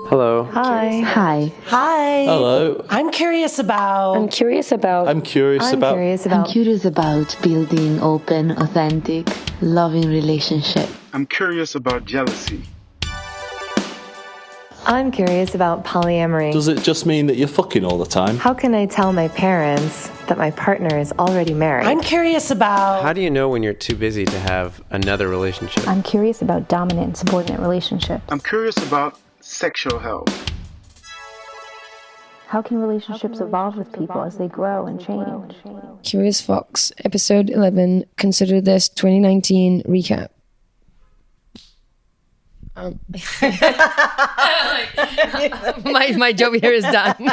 Hello. Hi. Hi. Hi. Hello. I'm curious about Building open, authentic, loving relationship. I'm curious about jealousy. I'm curious about polyamory. Does it just mean that you're fucking all the time? How can I tell my parents that my partner is already married? I'm curious about How do you know when you're too busy to have another relationship? I'm curious about dominant and subordinate relationships. I'm curious about sexual health. How can relationships evolve with people as they grow and change? Curious Fox, episode 11, Consider This 2019 recap. My job here is done.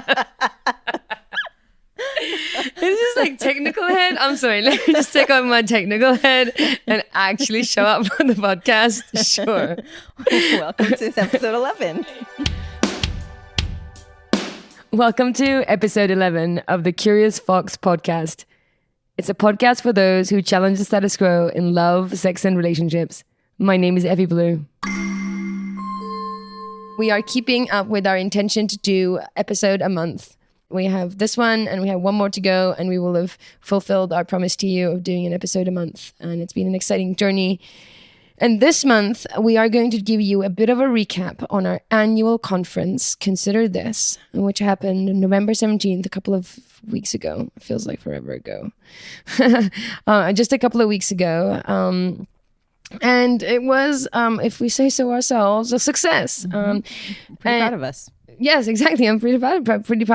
It's just like technical head. I'm sorry, let me just take out my technical head and actually show up on the podcast. Sure. Welcome to episode 11. Welcome to episode 11 of the Curious Fox podcast. It's a podcast for those who challenge the status quo in love, sex, and relationships. My name is Effy Blue. We are keeping up with our intention to do episode a month. We have this one and we have one more to go, and we will have fulfilled our promise to you of doing an episode a month. And it's been an exciting journey. And this month, we are going to give you a bit of a recap on our annual conference, Consider This, which happened November 17th, a couple of weeks ago. It feels like forever ago. Just a couple of weeks ago. And it was, if we say so ourselves, a success. Pretty proud of us. Yes, exactly. I'm pretty proud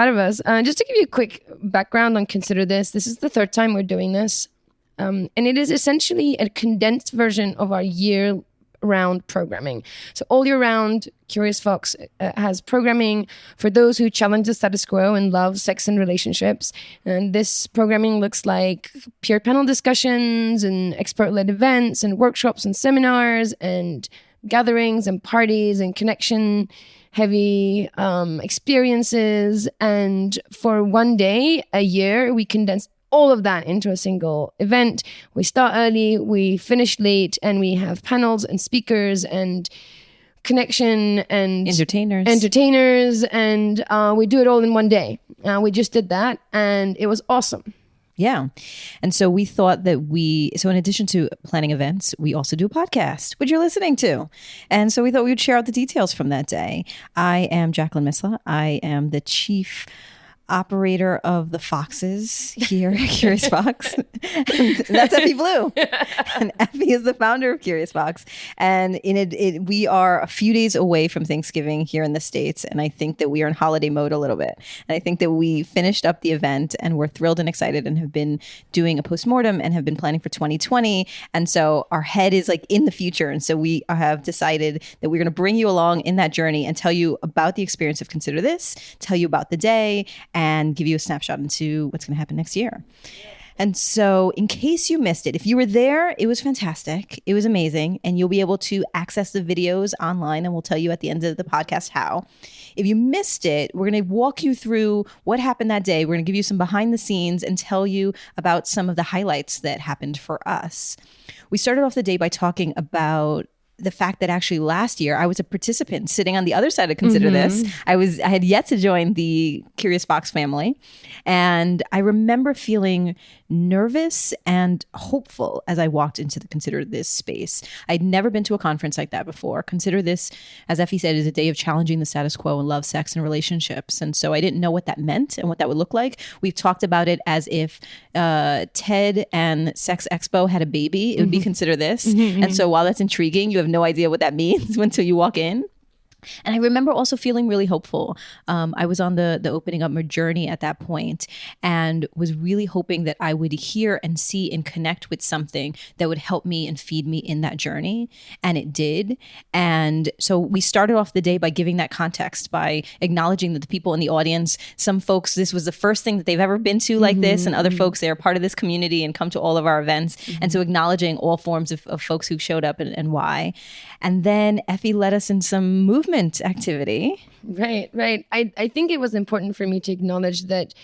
of us. Just to give you a quick background on Consider This is the third time we're doing this. And it is essentially a condensed version of our year-round programming. So all year round, Curious Fox has programming for those who challenge the status quo in love, sex, and relationships. And this programming looks like peer panel discussions and expert-led events and workshops and seminars and gatherings and parties and connection-heavy experiences. And for one day a year, we condense all of that into a single event. We start early, we finish late, and we have panels and speakers and connection and entertainers, and we do it all in one day. We just did that, and it was awesome. Yeah. And so we thought that in addition to planning events, we also do a podcast, which you're listening to. And so we thought we would share out the details from that day. I am Jacqueline Misla. I am the chief operator of the Foxes here at Curious Fox. That's Effy Blue. And Effy is the founder of Curious Fox. And we are a few days away from Thanksgiving here in the States. And I think that we are in holiday mode a little bit. And I think that we finished up the event and we're thrilled and excited and have been doing a postmortem and have been planning for 2020. And so our head is like in the future. And so we have decided that we're going to bring you along in that journey and tell you about the experience of Consider This, tell you about the day, and give you a snapshot into what's going to happen next year. And so in case you missed it, if you were there, it was fantastic. It was amazing. And you'll be able to access the videos online, and we'll tell you at the end of the podcast how. If you missed it, we're going to walk you through what happened that day. We're going to give you some behind the scenes and tell you about some of the highlights that happened for us. We started off the day by talking about the fact that actually last year I was a participant sitting on the other side of Consider This. I had yet to join the Curious Fox family. And I remember feeling nervous and hopeful as I walked into the Consider This space. I'd never been to a conference like that before. Consider This, as Effy said, is a day of challenging the status quo in love, sex, and relationships. And so I didn't know what that meant and what that would look like. We've talked about it as if TED and Sex Expo had a baby. It would be Consider This. And so while that's intriguing, you have no idea what that means until you walk in. And I remember also feeling really hopeful. I was on the opening up my journey at that point and was really hoping that I would hear and see and connect with something that would help me and feed me in that journey. And it did. And so we started off the day by giving that context, by acknowledging that the people in the audience, some folks, this was the first thing that they've ever been to like this, and other folks, they are part of this community and come to all of our events. And so acknowledging all forms of folks who showed up and why. And then Effy led us in some movement activity. Right. I think it was important for me to acknowledge that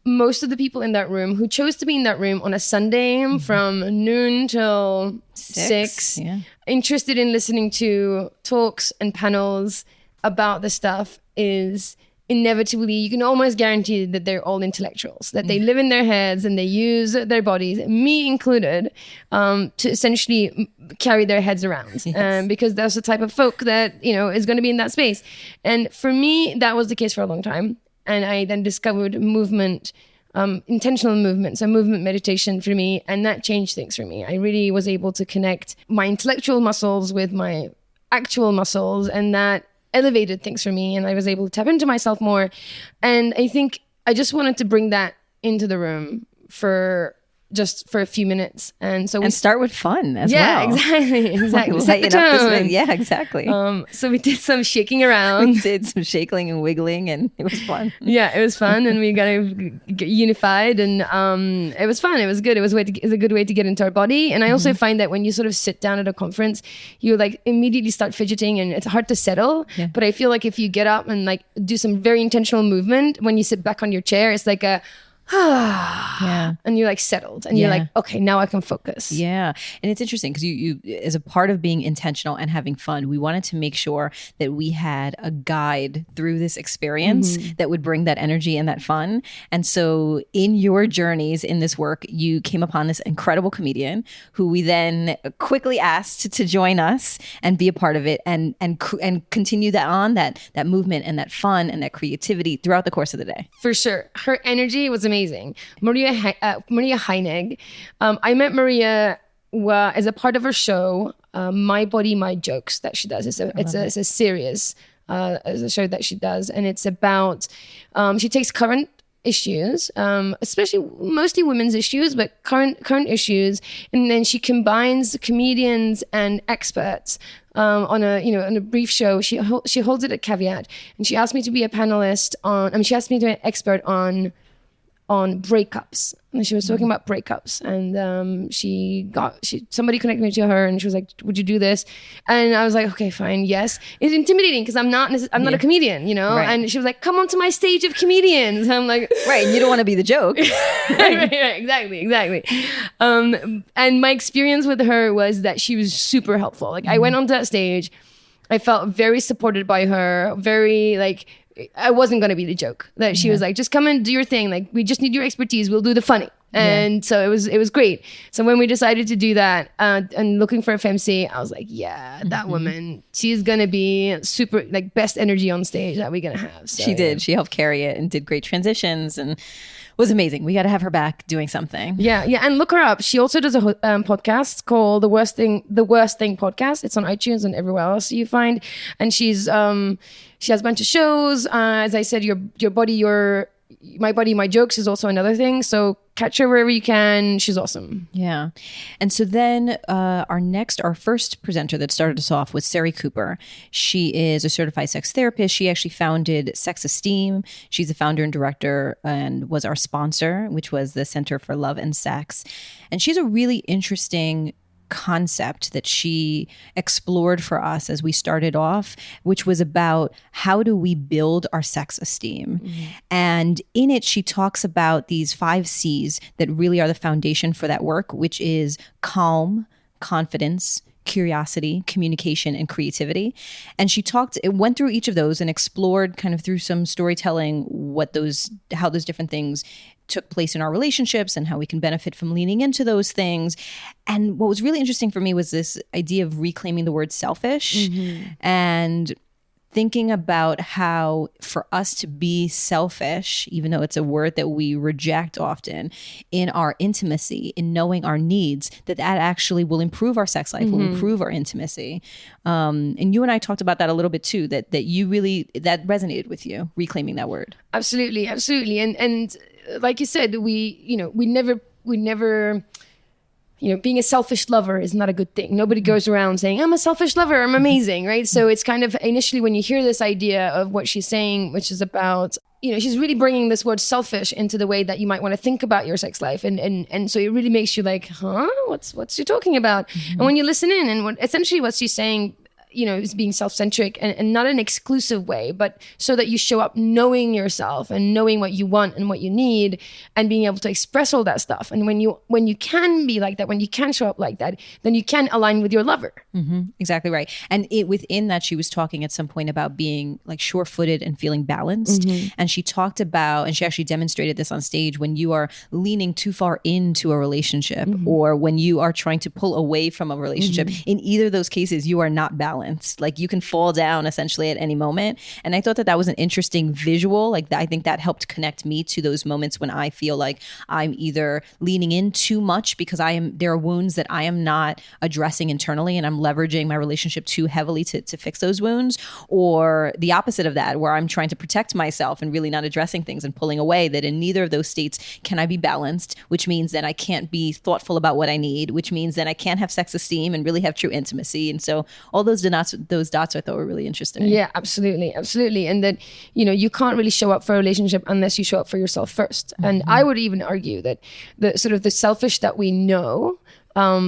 most of the people in that room who chose to be in that room on a Sunday from noon till 6, interested in listening to talks and panels about this stuff is inevitably, you can almost guarantee that they're all intellectuals, that they live in their heads and they use their bodies, me included, to essentially carry their heads around. Because that's the type of folk that, is going to be in that space. And for me, that was the case for a long time. And I then discovered movement, intentional movement, so movement meditation for me, and that changed things for me. I really was able to connect my intellectual muscles with my actual muscles, and that elevated things for me, and I was able to tap into myself more. And I think I just wanted to bring that into the room for a few minutes. And so we start with fun as well. Yeah, exactly. Set the tone. Yeah, exactly. So we did some shaking around. We did some shaking and wiggling, and it was fun. Yeah, it was fun, and we got unified, and it was fun. It was good. It was a good way to get into our body. And I also find that when you sort of sit down at a conference, you like immediately start fidgeting, and it's hard to settle. Yeah. But I feel like if you get up and like do some very intentional movement, when you sit back on your chair, it's like a and you're like settled, and you're like, okay, now I can focus. Yeah. And it's interesting because you as a part of being intentional and having fun, we wanted to make sure that we had a guide through this experience that would bring that energy and that fun. And so in your journeys in this work, you came upon this incredible comedian who we then quickly asked to join us and be a part of it, and continue that movement and that fun and that creativity throughout the course of the day. For sure. Her energy was amazing. Maria Heinig. I met Maria as a part of her show, My Body, My Jokes, that she does. It's a series, it's a show that she does, and it's about, she takes current issues, especially mostly women's issues, but current issues, and then she combines comedians and experts on a brief show. She holds it at Caveat, and she asked me to be a panelist she asked me to be an expert on breakups, and she was talking about breakups, and somebody connected me to her, and she was like, would you do this? And I was like, okay, fine, yes. It's intimidating because I'm not a comedian, right. And she was like, come onto my stage of comedians. And I'm like, right, and you don't want to be the joke. right, exactly. And my experience with her was that she was super helpful. Like I went onto that stage, I felt very supported by her, very like, I wasn't going to be the joke. That she was like, just come and do your thing. Like, we just need your expertise. We'll do the funny. And so it was great. So when we decided to do that and looking for a FMC, I was like, that woman, she's going to be super, like, best energy on stage that we're going to have. So, she did. She helped carry it and did great transitions and was amazing. We got to have her back doing something. Yeah. And look her up. She also does a podcast called The Worst Thing Podcast. It's on iTunes and everywhere else you find. And she has a bunch of shows. As I said, your body, My Body, My Jokes is also another thing. So catch her wherever you can. She's awesome. Yeah. And so then our first presenter that started us off was Sari Cooper. She is a certified sex therapist. She actually founded Sex Esteem. She's the founder and director and was our sponsor, which was the Center for Love and Sex. And she's a really interesting concept that she explored for us as we started off, which was about how do we build our sex esteem. And in it, she talks about these 5 C's that really are the foundation for that work, which is calm, confidence, curiosity, communication, and creativity. And it went through each of those and explored kind of through some storytelling how those different things took place in our relationships and how we can benefit from leaning into those things. And what was really interesting for me was this idea of reclaiming the word selfish and thinking about how for us to be selfish, even though it's a word that we reject often, in our intimacy, in knowing our needs, that actually will improve our sex life, will improve our intimacy. And you and I talked about that a little bit too, that you really, that resonated with you, reclaiming that word. Absolutely. And like you said, we never, being a selfish lover is not a good thing. Nobody goes around saying, I'm a selfish lover, I'm amazing, right? So it's kind of initially when you hear this idea of what she's saying, which is about, she's really bringing this word selfish into the way that you might want to think about your sex life. And so it really makes you like, what's she talking about? And when you listen in and essentially what she's saying, is being self-centric and not an exclusive way, but so that you show up knowing yourself and knowing what you want and what you need and being able to express all that stuff. And when you can be like that, when you can show up like that, then you can align with your lover. Exactly right. And within that, she was talking at some point about being like sure-footed and feeling balanced. And she talked about, and she actually demonstrated this on stage, when you are leaning too far into a relationship or when you are trying to pull away from a relationship, in either of those cases, you are not balanced. Like you can fall down essentially at any moment. And I thought that was an interesting visual. Like I think that helped connect me to those moments when I feel like I'm either leaning in too much because there are wounds that I am not addressing internally and I'm leveraging my relationship too heavily to fix those wounds, or the opposite of that, where I'm trying to protect myself and really not addressing things and pulling away. That in neither of those states can I be balanced, which means that I can't be thoughtful about what I need, which means that I can't have sex esteem and really have true intimacy. And so all those dots I thought were really interesting. Yeah, absolutely. And that, you can't really show up for a relationship unless you show up for yourself first. And I would even argue that the sort of the selfish that we know,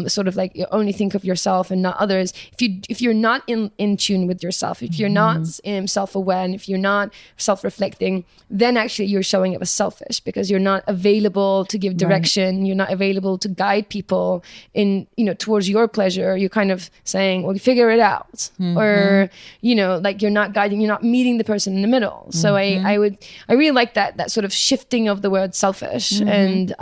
sort of like you only think of yourself and not others. If you're not in tune with yourself, if you're not self-aware, and if you're not self-reflecting, then actually you're showing up as selfish because you're not available to give direction. Right. You're not available to guide people in towards your pleasure. You're kind of saying, well, figure it out, or like you're not guiding. You're not meeting the person in the middle. So I really like that sort of shifting of the word selfish and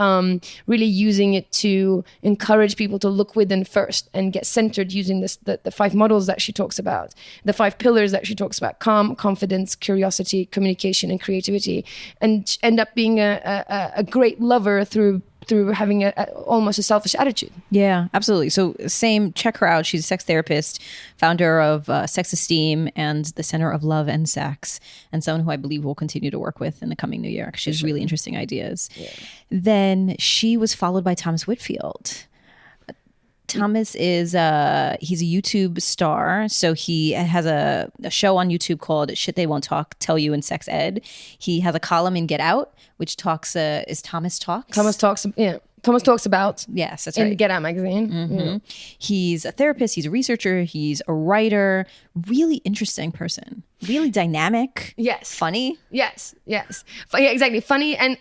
really using it to encourage people to look within first and get centered using the 5 models that she talks about, the 5 pillars that she talks about: calm, confidence, curiosity, communication, and creativity, and end up being a great lover through having almost a selfish attitude. Yeah, absolutely. So check her out. She's a sex therapist, founder of Sex Esteem and the Center of Love and Sex, and someone who I believe we'll continue to work with in the coming new year because she has really interesting ideas. Yeah. Then she was followed by Thomas Whitfield. Thomas is he's a YouTube star. So he has a show on YouTube called Shit They Won't Tell You in Sex Ed. He has a column in Get Out, which talks is Thomas Talks. Thomas talks about. Yes, that's right. In the Get Out magazine. Yeah. He's a therapist. He's a researcher. He's a writer. Really interesting person. Really dynamic. Yes. Funny. Yes. Yeah, exactly. Funny and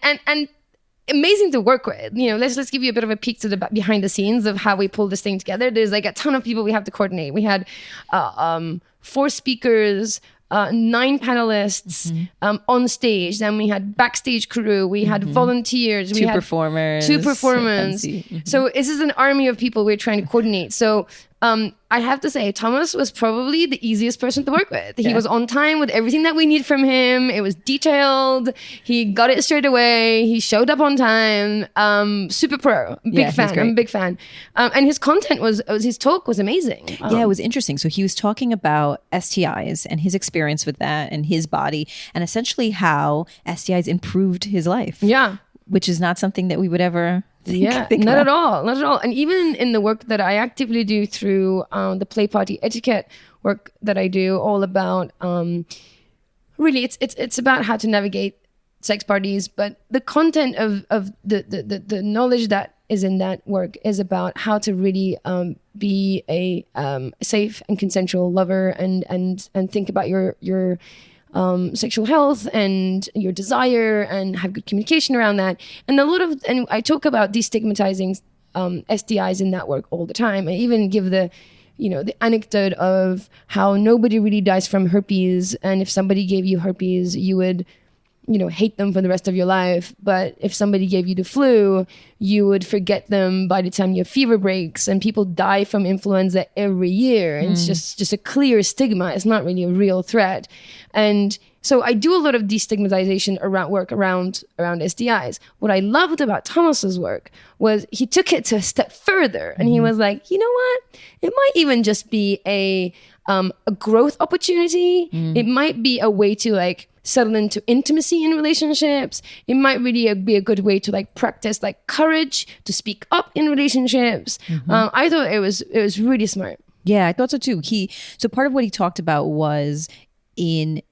amazing to work with. Let's give you a bit of a peek to the behind the scenes of how we pull this thing together. There's like a ton of people we have to coordinate. We had 4 speakers, 9 panelists on stage. Then we had backstage crew. We had volunteers. We had 2 performers. So this is an army of people we're trying to coordinate. So I have to say, Thomas was probably the easiest person to work with. He was on time with everything that we need from him. It was detailed. He got it straight away. He showed up on time. Super pro. Big fan. I'm a big fan. And his content his talk was amazing. It was interesting. So he was talking about STIs and his experience with that and his body and essentially how STIs improved his life. Yeah. Which is not something that we would ever think not about. Not at all. And even in the work that I actively do through the play party etiquette work that I do, all about really it's about how to navigate sex parties, but the content of the knowledge that is in that work is about how to really be a safe and consensual lover and think about your sexual health and your desire and have good communication around that. And I talk about destigmatizing STIs in that work all the time. I even give the anecdote of how nobody really dies from herpes, and if somebody gave you herpes, you would hate them for the rest of your life. But if somebody gave you the flu, you would forget them by the time your fever breaks. And people die from influenza every year. And it's just a clear stigma. It's not really a real threat. And so I do a lot of destigmatization around STIs. What I loved about Thomas's work was he took it to a step further. And he was like, you know what? It might even just be a growth opportunity. It might be a way to settle into intimacy in relationships. It might really be a good way to practice courage to speak up in relationships. I thought it was really smart. Yeah, I thought so too. So part of what he talked about was in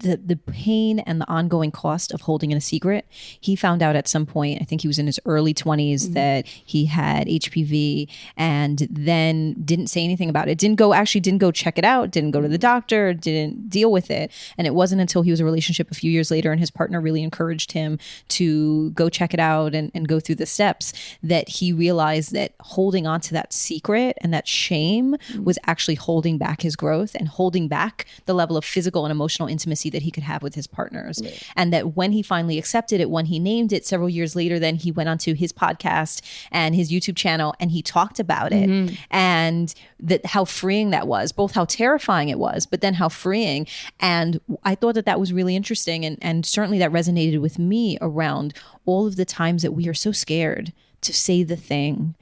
the pain and the ongoing cost of holding in a secret. He found out at some point, I think he was in his early 20s, that he had HPV, and then didn't say anything about it. Didn't go check it out, didn't go to the doctor, didn't deal with it. And it wasn't until he was in a relationship a few years later and his partner really encouraged him to go check it out and go through the steps that he realized that holding on to that secret and that shame was actually holding back his growth and holding back the level of physical and emotional intimacy that he could have with his partners. Right. And that when he finally accepted it, when he named it several years later, then he went onto his podcast and his YouTube channel and he talked about it, and that how freeing that was, both how terrifying it was, but then how freeing. And I thought that was really interesting. And certainly that resonated with me around all of the times that we are so scared to say the thing.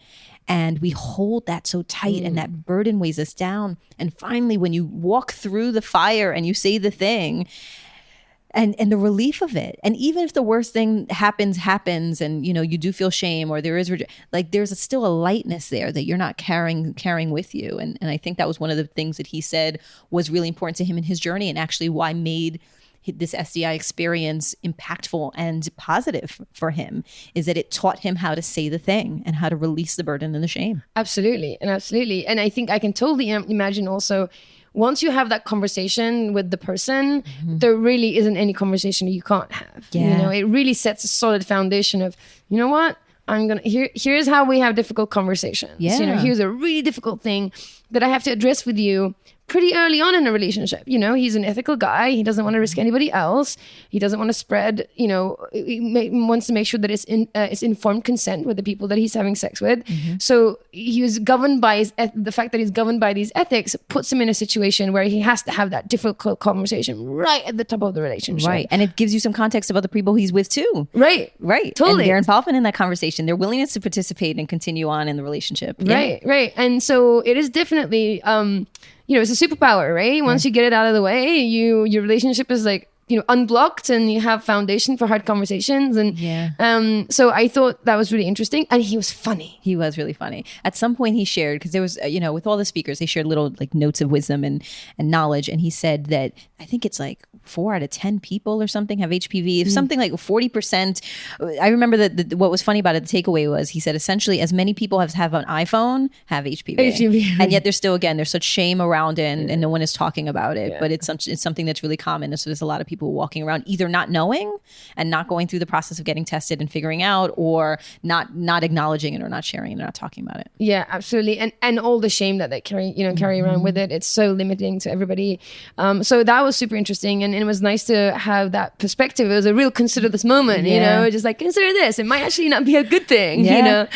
And we hold that so tight and that burden weighs us down. And finally, when you walk through the fire and you say the thing, and the relief of it, and even if the worst thing happens and, you do feel shame or there is, there's still a lightness there that you're not carrying with you. And I think that was one of the things that he said was really important to him in his journey, and actually why made this SDI experience impactful and positive for him, is that it taught him how to say the thing and how to release the burden and the shame. Absolutely. And I think I can totally imagine also, once you have that conversation with the person, there really isn't any conversation you can't have. Yeah. It really sets a solid foundation of, you know what? Here's how we have difficult conversations. Yeah. Here's a really difficult thing that I have to address with you pretty early on in a relationship. He's an ethical guy. He doesn't want to risk anybody else. He doesn't want to spread, he wants to make sure that it's informed consent with the people that he's having sex with. So he was governed by the fact that he's governed by these ethics puts him in a situation where he has to have that difficult conversation right at the top of the relationship. Right. And it gives you some context about the people he's with too. Right. Totally. And their involvement in that conversation, their willingness to participate and continue on in the relationship. Right. And so it is definitely, it's a superpower, right? Once you get it out of the way, your relationship is unblocked, and you have foundation for hard conversations. And so I thought that was really interesting. And he was funny. He was really funny. At some point he shared, because there was, with all the speakers, they shared little notes of wisdom and knowledge. And he said that I think it's 4 out of 10 people or something have HPV, something like 40%. I remember that what was funny about it, the takeaway was, he said essentially as many people as have an iPhone have HPV. And yet there's such shame around it, and no one is talking about it. But it's something that's really common. And so there's a lot of people walking around either not knowing and not going through the process of getting tested and figuring out, or not acknowledging it or not sharing it or not talking about it. Yeah, absolutely. And all the shame that they carry around with it. It's so limiting to everybody. So that was super interesting. And it was nice to have that perspective. It was a real consider this moment, just consider this. It might actually not be a good thing, Yeah.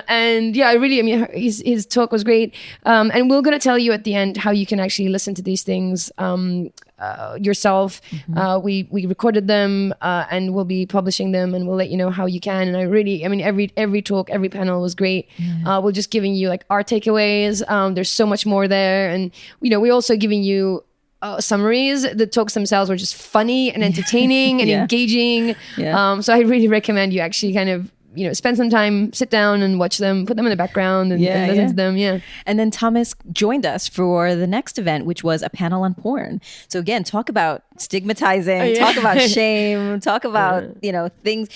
And I really, his talk was great. And we're going to tell you at the end how you can actually listen to these things yourself. We recorded them and we'll be publishing them, and we'll let you know how you can. And every talk, every panel was great. We're just giving you our takeaways. There's so much more there. And, we're also giving you summaries. The talks themselves were just funny and entertaining and engaging. So I really recommend you actually kind of spend some time, sit down and watch them, put them in the background and listen to them. And then Thomas joined us for the next event, which was a panel on porn. So again, talk about stigmatizing, talk about shame, talk about, things.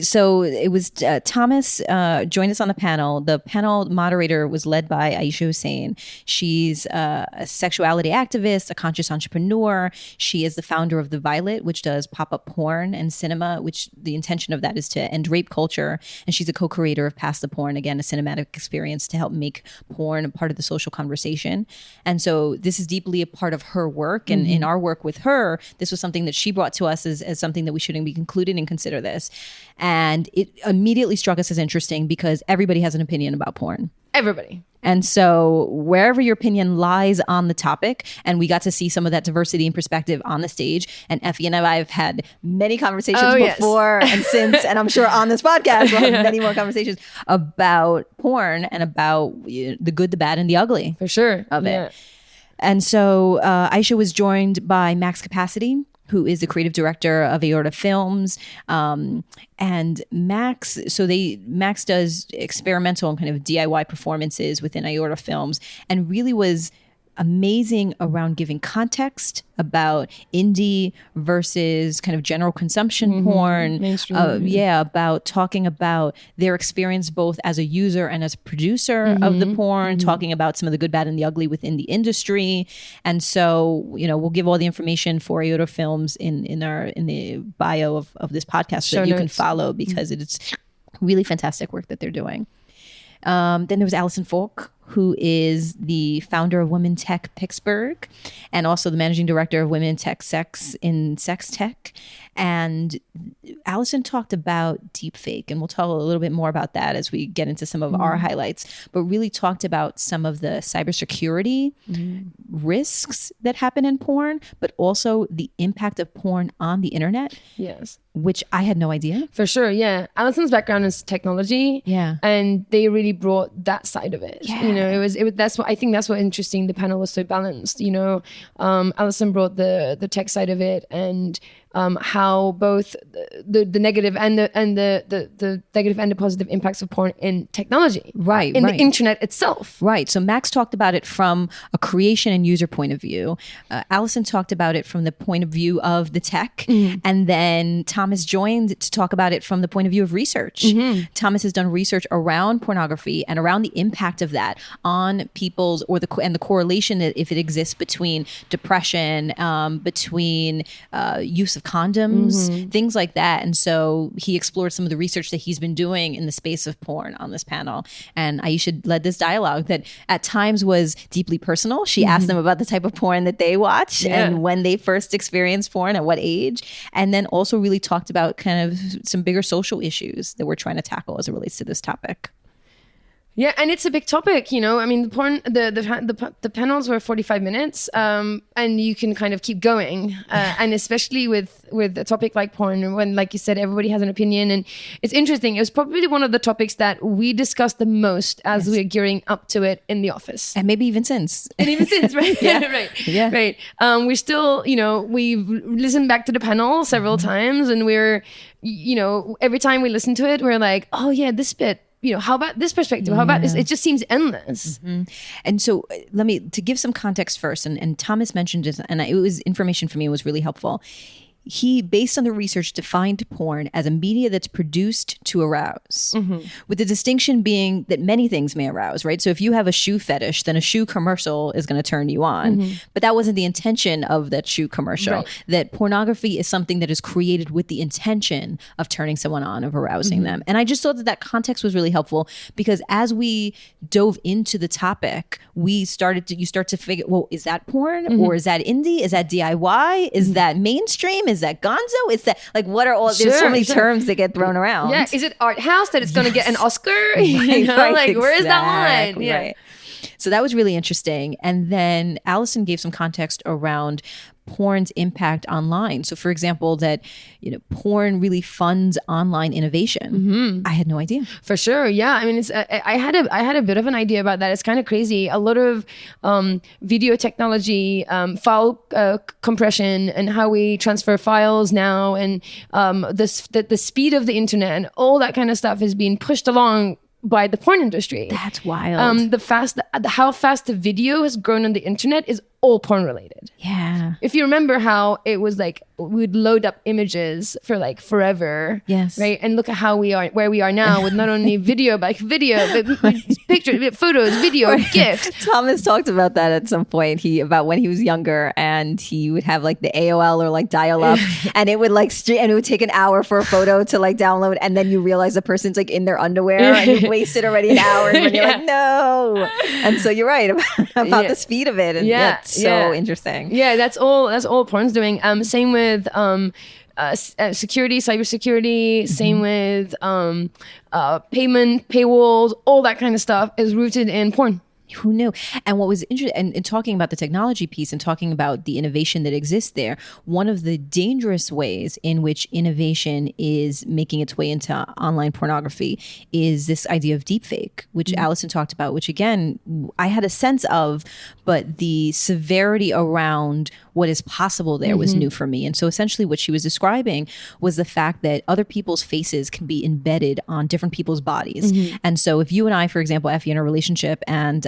So it was Thomas joined us on the panel. The panel moderator was led by Ayesha Hussain. She's a sexuality activist, a conscious entrepreneur. She is the founder of The Violet, which does pop-up porn and cinema, which the intention of that is to end rape culture. And she's a co-creator of Past the Porn, again, a cinematic experience to help make porn a part of the social conversation. And so this is deeply a part of her work. And in our work with her, this was something that she brought to us as something that we shouldn't be included and consider this. And it immediately struck us as interesting because everybody has an opinion about porn. Everybody. And so wherever your opinion lies on the topic, and we got to see some of that diversity and perspective on the stage. And Effy and I have had many conversations before and since, and I'm sure on this podcast we'll have many more conversations about porn and about the good, the bad, and the ugly. For sure. Of it. And so Ayesha was joined by Mahx Capacity, who is the creative director of AORTA Films. And Mahx does experimental and kind of DIY performances within AORTA Films, and really was amazing around giving context about indie versus kind of general consumption porn. Mainstream. About talking about their experience both as a user and as a producer of the porn, talking about some of the good, bad, and the ugly within the industry. And so, we'll give all the information for AORTA Films in the bio of this podcast so that you can follow, because it's really fantastic work that they're doing. Then there was Alison Falk, who is the founder of Women Tech Pittsburgh and also the managing director of Women Tech Sex in Sex Tech. And Alison talked about deepfake, and we'll talk a little bit more about that as we get into some of our highlights, but really talked about some of the cybersecurity risks that happen in porn, but also the impact of porn on the internet. Yes. Which I had no idea. For sure, yeah. Alison's background is technology. Yeah. And they really brought that side of it. Yeah. I think that's what interesting. The panel was so balanced. Alison brought the tech side of it, and how both the negative and the negative and the positive impacts of porn in technology, the internet itself. Right. So Mahx talked about it from a creation and user point of view. Alison talked about it from the point of view of the tech, and then Thomas joined to talk about it from the point of view of research. Thomas has done research around pornography and around the impact of that on people's and the correlation that if it exists between depression, between use of condoms, things like that. And so he explored some of the research that he's been doing in the space of porn on this panel. And Ayesha led this dialogue that at times was deeply personal. She asked them about the type of porn that they watch and when they first experienced porn, at what age, and then also really talked about kind of some bigger social issues that we're trying to tackle as it relates to this topic. Yeah, and it's a big topic, I mean, the porn, the panels were 45 minutes, and you can kind of keep going, and especially with a topic like porn, when, like you said, everybody has an opinion, and it's interesting. It was probably one of the topics that we discussed the most as we're gearing up to it in the office, and maybe even since, right? Right. We're still, we've listened back to the panel several times, and we're, every time we listen to it, we're like, oh yeah, this bit. How about this perspective? How about this? It just seems endless. And so to give some context first, and Thomas mentioned this, and it was information for me, was really helpful. He, based on the research, defined porn as a media that's produced to arouse, with the distinction being that many things may arouse, right? So if you have a shoe fetish, then a shoe commercial is going to turn you on. But that wasn't the intention of that shoe commercial. Right. That pornography is something that is created with the intention of turning someone on, of arousing them. And I just thought that context was really helpful, because as we dove into the topic, you start to figure, well, is that porn? Or is that indie? Is that DIY? Is that mainstream? Is that gonzo? Is that what are all? There's so many terms that get thrown around. Yeah, is it art house that it's going to get an Oscar? Where is that line? Yeah. Right. So that was really interesting. And then Alison gave some context around porn's impact online. So for example, that porn really funds online innovation. I had no idea. For sure. Yeah. I mean, I had a bit of an idea about that. It's kind of crazy. A lot of video technology, file compression, and how we transfer files now, and the speed of the internet and all that kind of stuff is being pushed along by the porn industry. That's wild. How fast the video has grown on the internet is all porn related. Yeah. If you remember how it was like, we'd load up images for like forever. Yes. Right. And look at where we are now with not only video, but pictures, photos, video, GIFs. Thomas talked about that at some point. About when he was younger, and he would have like the AOL or like dial up, and it would and it would take an hour for a photo to like download, and then you realize the person's like in their underwear and you've wasted already an hour, and you're like, no. And so you're right about the speed of it. And it's so interesting. Yeah, that's all porn's doing. Same with security, cybersecurity, same with payment, paywalls, all that kind of stuff is rooted in porn. Who knew? And what was interesting, and talking about the technology piece and talking about the innovation that exists there, one of the dangerous ways in which innovation is making its way into online pornography is this idea of deepfake, which Alison talked about, which again, I had a sense of, but the severity around what is possible there was new for me. And so essentially what she was describing was the fact that other people's faces can be embedded on different people's bodies. And so if you and I, for example, Effy, in a relationship and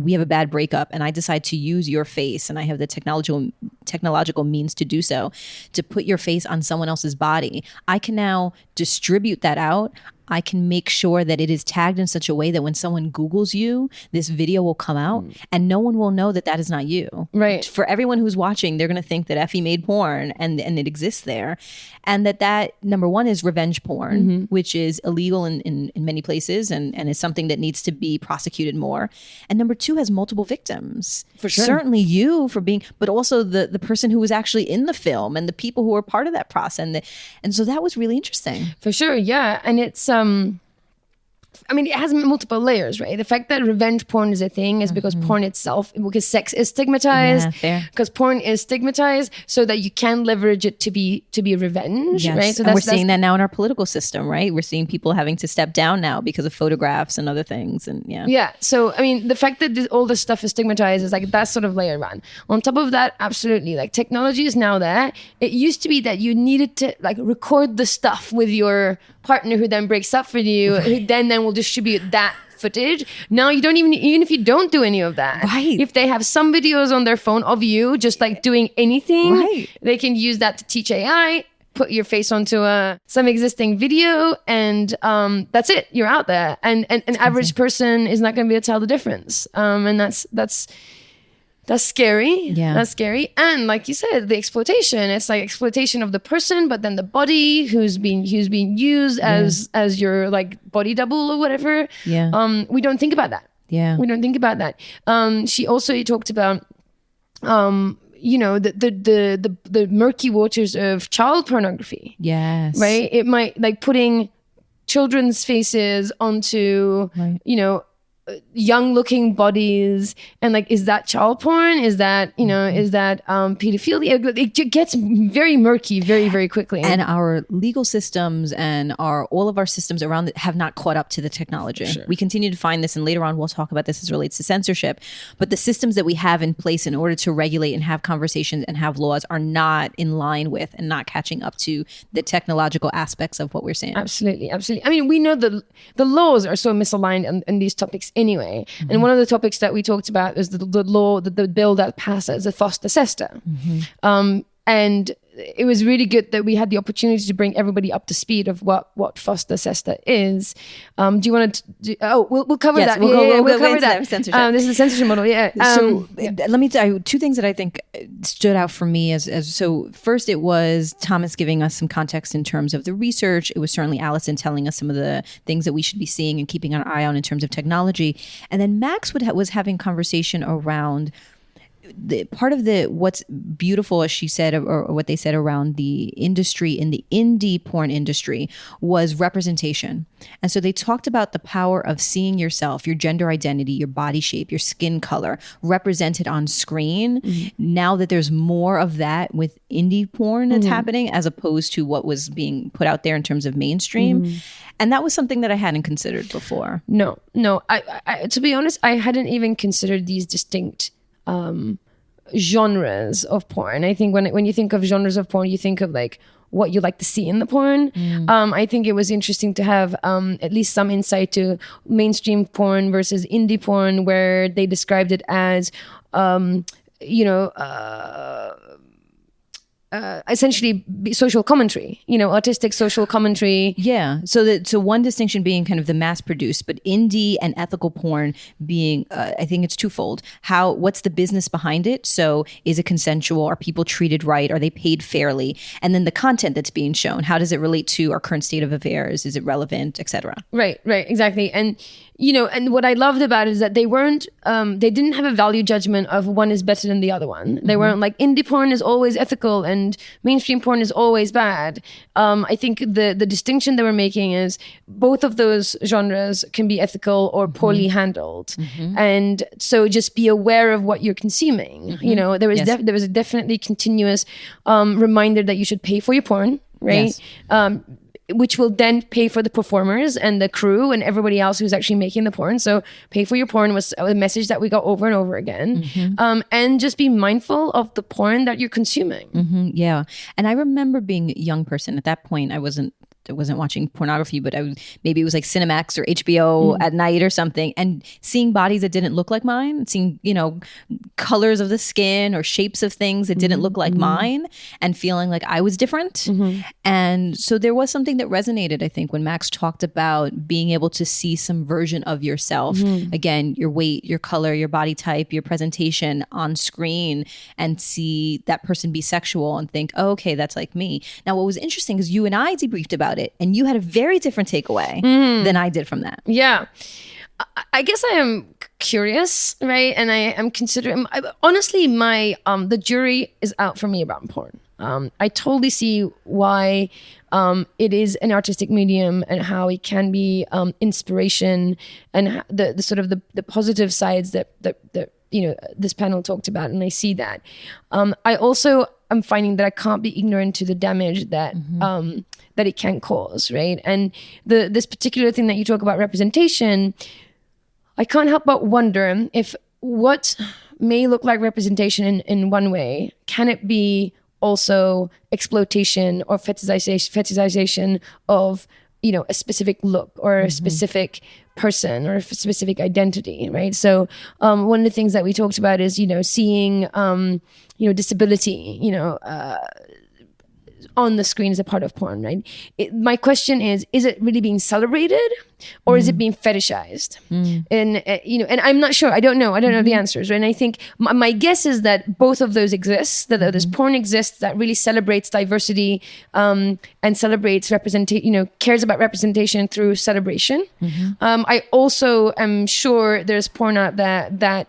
we have a bad breakup and I decide to use your face, and I have the technological means to do so, to put your face on someone else's body, I can now distribute that out. I can make sure that it is tagged in such a way that when someone Googles you, this video will come out and no one will know that that is not you. Right. For everyone who's watching, they're going to think that Effy made porn and it exists there. And that number one is revenge porn, which is illegal in many places and is something that needs to be prosecuted more. And number two has multiple victims. For sure. Certainly you for being, but also the person who was actually in the film and the people who were part of that process. And so that was really interesting. For sure, yeah. And it's I mean, it has multiple layers, right? The fact that revenge porn is a thing is because porn itself, because sex is stigmatized, because porn is stigmatized, so that you can leverage it to be revenge, right? So and we're seeing that now in our political system, right? We're seeing people having to step down now because of photographs and other things, and yeah. So I mean, the fact that all this stuff is stigmatized is like that sort of layer one. On top of that, absolutely, like technology is now there. It used to be that you needed to like record the stuff with your partner who then breaks up for you, who then will distribute that footage. Now you don't even if you don't do any of that, right? If they have some videos on their phone of you just like doing anything, right, they can use that to teach AI, put your face onto some existing video, and that's it. You're out there, and an average person is not going to be able to tell the difference. And that's scary. Yeah. That's scary. And like you said, the exploitation, it's like exploitation of the person, but then the body who's being used as your like body double or whatever. Yeah. We don't think about that. Yeah. We don't think about that. She also talked about the murky waters of child pornography. Yes. Right? It might like putting children's faces onto, young looking bodies, and like, is that child porn? Is that pedophilia? It gets very murky very, very quickly. And our legal systems and all of our systems around it have not caught up to the technology. Sure. We continue to find this, and later on we'll talk about this as it relates to censorship, but the systems that we have in place in order to regulate and have conversations and have laws are not in line with and not catching up to the technological aspects of what we're saying. Absolutely. I mean, we know the laws are so misaligned in these topics anyway. And one of the topics that we talked about is the bill that passed as a foster sister. And it was really good that we had the opportunity to bring everybody up to speed of what foster sister is. Do you want to? We'll cover that. We'll cover that. Censorship. This is a censorship model. Yeah. Let me tell you two things that I think stood out for me as so. First, it was Thomas giving us some context in terms of the research. It was certainly Alison telling us some of the things that we should be seeing and keeping an eye on in terms of technology. And then Mahx was having conversation around part of what's beautiful, as she said, or what they said around the industry, in the indie porn industry, was representation. And so they talked about the power of seeing yourself, your gender identity, your body shape, your skin color represented on screen. Now that there's more of that with indie porn that's happening, as opposed to what was being put out there in terms of mainstream. And that was something that I hadn't considered before. No. I to be honest, I hadn't even considered these distinct genres of porn. I think when you think of genres of porn, you think of like what you like to see in the porn. I think it was interesting to have at least some insight to mainstream porn versus indie porn, where they described it as essentially social commentary, artistic social commentary. Yeah. So one distinction being kind of the mass produced, but indie and ethical porn being, I think it's twofold. What's the business behind it? So is it consensual? Are people treated right? Are they paid fairly? And then the content that's being shown, how does it relate to our current state of affairs? Is it relevant, etc.? Right, exactly. And and what I loved about it is that they didn't have a value judgment of one is better than the other one. They weren't like indie porn is always ethical and mainstream porn is always bad. I think the distinction they were making is both of those genres can be ethical or poorly handled. And so just be aware of what you're consuming. There was there was a definitely continuous reminder that you should pay for your porn, right? Yes. which will then pay for the performers and the crew and everybody else who's actually making the porn. So pay for your porn was a message that we got over and over again. And just be mindful of the porn that you're consuming. Yeah. And I remember being a young person. At that point, I wasn't watching pornography, but maybe it was like Cinemax or HBO at night or something, and seeing bodies that didn't look like mine, seeing, colors of the skin or shapes of things that didn't look like mine, and feeling like I was different. And so there was something that resonated, I think, when Mahx talked about being able to see some version of yourself. Again, your weight, your color, your body type, your presentation on screen, and see that person be sexual and think, oh, okay, that's like me. Now, what was interesting is you and I debriefed about it, and you had a very different takeaway than I did from that. Yeah. I guess I am curious, right? And I am considering, honestly, the jury is out for me about porn. I totally see why it is an artistic medium and how it can be inspiration, and the sort of the positive sides that this panel talked about, and I see that. I also am finding that I can't be ignorant to the damage that that it can cause, right? And this particular thing that you talk about, representation, I can't help but wonder if what may look like representation in one way, can it be also exploitation or fetishization of a specific look or a specific person or a specific identity, right? So one of the things that we talked about is seeing disability on the screen as a part of porn, right? My question is it really being celebrated, or is it being fetishized? And and I'm not sure. I don't know the answers, right? And I think my guess is that both of those exist. That this porn exists that really celebrates diversity and celebrates representation. Cares about representation through celebration. I also am sure there's porn out there that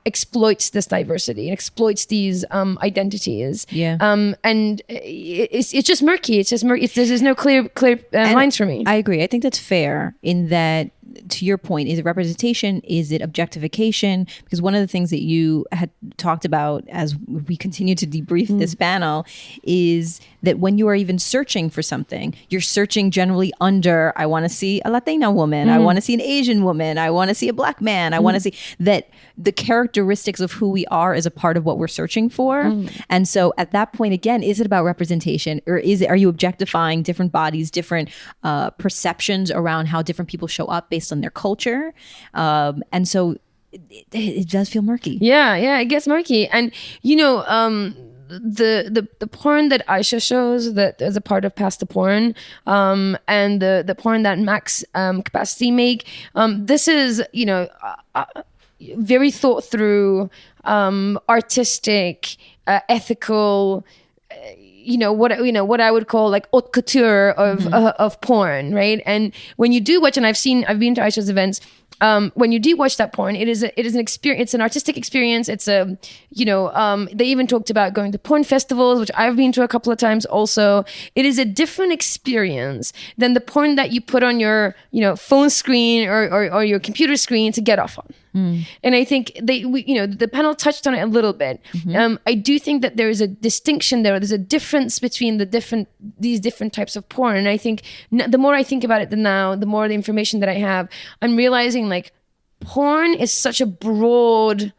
exploits this diversity and exploits these identities. And it's just murky. It's just murky. There's no clear lines for me. I agree. I think that's fair in that, to your point, is it representation? Is it objectification? Because one of the things that you had talked about as we continue to debrief this panel is that when you are even searching for something, you're searching generally under, I want to see a Latina woman, I want to see an Asian woman, I want to see a Black man, I want to see that the characteristics of who we are is a part of what we're searching for. And so at that point, again, is it about representation, or are you objectifying different bodies, different perceptions around how different people show up based on their culture? And so it does feel murky. Yeah, it gets murky. And the porn that Ayesha shows that as a part of Past the Porn, and the porn that Mahx Capacity make, this is very thought through, artistic, ethical, what I would call like haute couture of porn, right? And when you do watch, and I've been to Ayesha's events, when you do watch that porn, it is an experience. It's an artistic experience. It's they even talked about going to porn festivals, which I've been to a couple of times also. It is a different experience than the porn that you put on your phone screen or your computer screen to get off on. And I think the panel touched on it a little bit. I do think that there is a distinction there. There's a difference between these different types of porn. And I think the more I think about it now, the more the information that I have, I'm realizing like porn is such a broad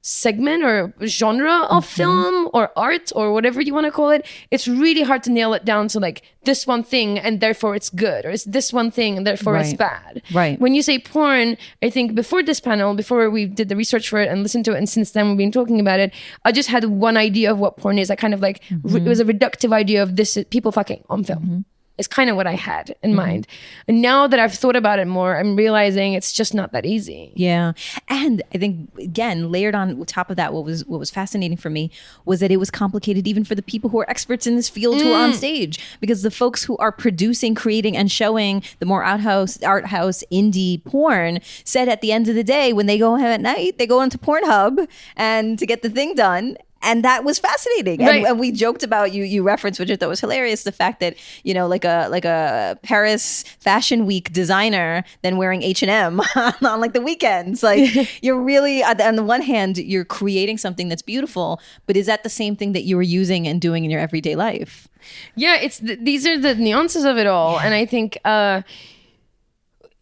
segment or genre of film or art or whatever you want to call it. It's really hard to nail it down to like this one thing and therefore it's good, or it's this one thing and therefore it's bad. Right. When you say porn, I think before this panel, before we did the research for it and listened to it, and since then we've been talking about it, I just had one idea of what porn is. I kind of like it was a reductive idea of this people fucking on film. It's kind of what I had in mind. And now that I've thought about it more, I'm realizing it's just not that easy. Yeah. And I think, again, layered on top of that, what was fascinating for me was that it was complicated even for the people who are experts in this field who are on stage. Because the folks who are producing, creating, and showing the more art house, indie porn said at the end of the day, when they go home at night, they go into Pornhub and to get the thing done. And that was fascinating. Right. And we joked about, you referenced, which I thought was hilarious, the fact that, like a Paris Fashion Week designer then wearing H&M on like the weekends. Like you're really, on the one hand, you're creating something that's beautiful, but is that the same thing that you were using and doing in your everyday life? Yeah, it's these are the nuances of it all. And I think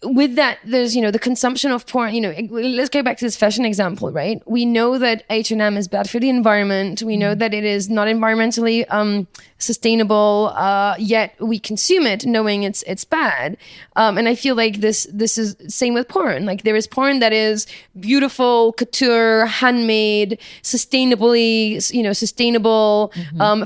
with that, there's, the consumption of porn, let's go back to this fashion example, right? We know that H&M is bad for the environment. We know that it is not environmentally sustainable, yet we consume it knowing it's bad. And I feel like this is same with porn. Like there is porn that is beautiful, couture, handmade, sustainably, sustainable,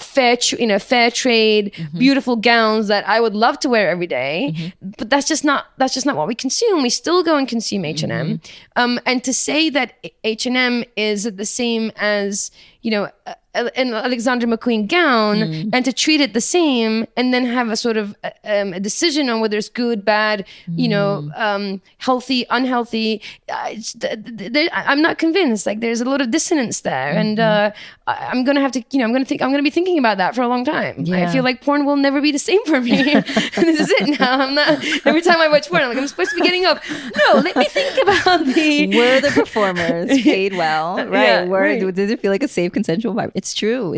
fair trade, beautiful gowns that I would love to wear every day. But that's just not what we consume. We still go and consume H&M. And to say that H&M is the same as, an Alexander McQueen gown, and to treat it the same and then have a sort of a decision on whether it's good, bad, healthy, unhealthy. I'm not convinced. Like there's a lot of dissonance there, and I'm gonna have to, I'm gonna be thinking about that for a long time. Yeah. I feel like porn will never be the same for me. This is it now. I'm not. Every time I watch porn, I'm like, I'm supposed to be getting up. No, let me think about were the performers paid well, right? Yeah, Did it feel like a safe, consensual vibe? It's true.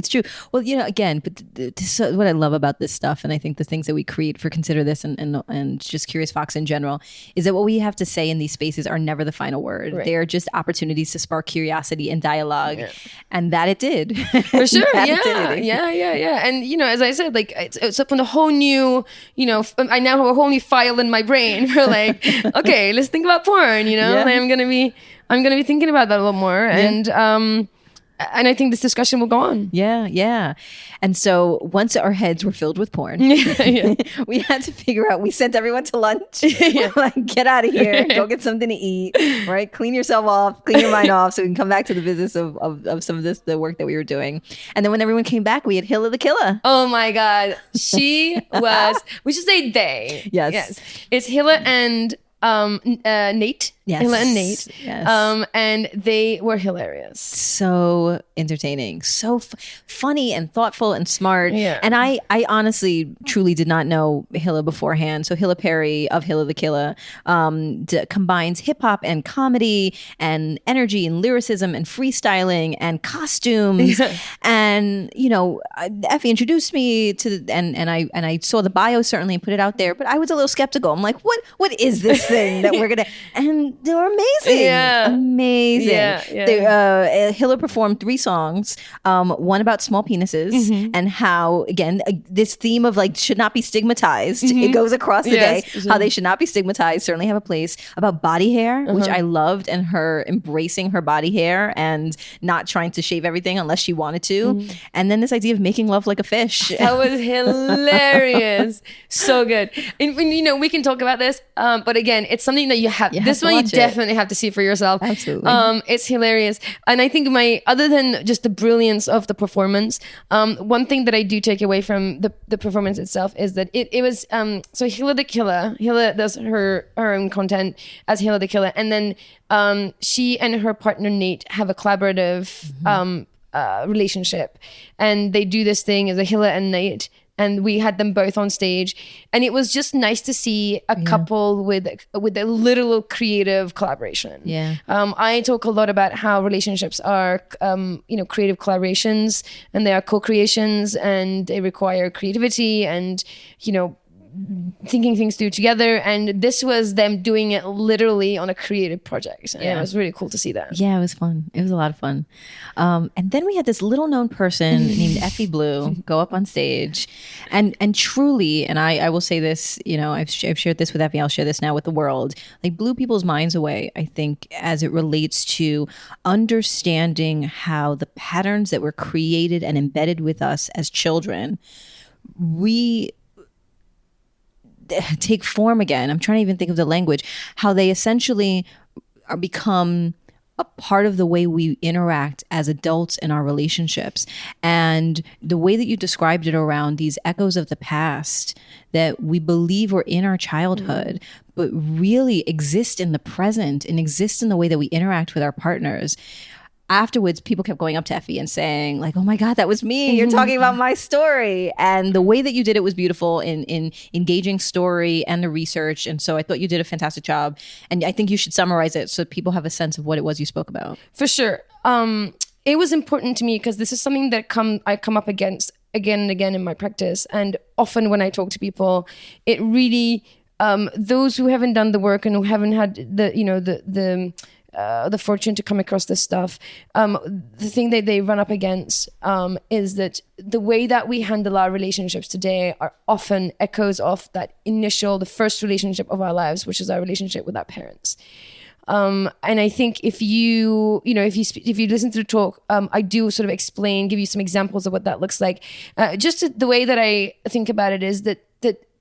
Well, again, but this is what I love about this stuff, and I think the things that we create for Consider This and just Curious Fox in general is that what we have to say in these spaces are never the final word. Right. They are just opportunities to spark curiosity and dialogue, and that it did. For sure. Yeah. And as I said, like it's opened a whole new, I now have a whole new file in my brain for like, okay, let's think about porn. Like, I'm gonna be thinking about that a lot more, and I think this discussion will go on. Yeah. And so once our heads were filled with porn, we had to figure out, we sent everyone to lunch. Like, get out of here, go get something to eat, right? Clean yourself off, clean your mind off so we can come back to the business of some of the work that we were doing. And then when everyone came back, we had Hila the Killa. Oh my God. She was, we should say they. Yes. It's Hila and Nate. Yes. Hila and Nate. Yes. And they were hilarious. So entertaining, so funny and thoughtful and smart. Yeah. And I honestly, truly did not know Hila beforehand. So Hila Perry of Hila the Killa combines hip hop and comedy and energy and lyricism and freestyling and costumes. And Effy introduced me to and I saw the bio certainly and put it out there, but I was a little skeptical. I'm like, what is this thing that we're gonna? And they were amazing. Amazing. Hila performed 3 songs, one about small penises and how, again, this theme of like should not be stigmatized. It goes across the day. How they should not be stigmatized certainly have a place. About body hair, which I loved, and her embracing her body hair and not trying to shave everything unless she wanted to. And then this idea of making love like a fish. That was hilarious. So good. And we can talk about this, but again, it's something that you have this one you definitely have to see for yourself. Absolutely. It's hilarious. And I think other than just the brilliance of the performance, one thing that I do take away from the performance itself is that it was so Hila the Killa. Hila does her own content as Hila the Killa, and then she and her partner Nate have a collaborative relationship, and they do this thing as a Hila and Nate. And we had them both on stage, and it was just nice to see a couple with a little creative collaboration. I talk a lot about how relationships are, creative collaborations, and they are co-creations, and they require creativity and, thinking things through together. And this was them doing it literally on a creative project. And it was really cool to see that. Yeah, it was fun. It was a lot of fun. And then we had this little known person named Effy Blue go up on stage and truly, and I will say this, I've shared this with Effy, I'll share this now with the world, like blew people's minds away, I think, as it relates to understanding how the patterns that were created and embedded with us as children, take form again. I'm trying to even think of the language, how they essentially become a part of the way we interact as adults in our relationships. And the way that you described it around these echoes of the past that we believe were in our childhood, but really exist in the present and exist in the way that we interact with our partners. afterwards, people kept going up to Effy and saying like, "Oh my God, that was me. You're talking about my story." And the way that you did it was beautiful in engaging story and the research. And so I thought you did a fantastic job. And I think you should summarize it so people have a sense of what it was you spoke about. For sure. It was important to me because this is something that I come up against again and again in my practice. And often when I talk to people, it really, those who haven't done the work and who haven't had the fortune to come across this stuff, the thing that they run up against is that the way that we handle our relationships today are often echoes of the first relationship of our lives, which is our relationship with our parents. And I think if you listen to the talk, I do sort of give you some examples of what that looks like. The way that I think about it is that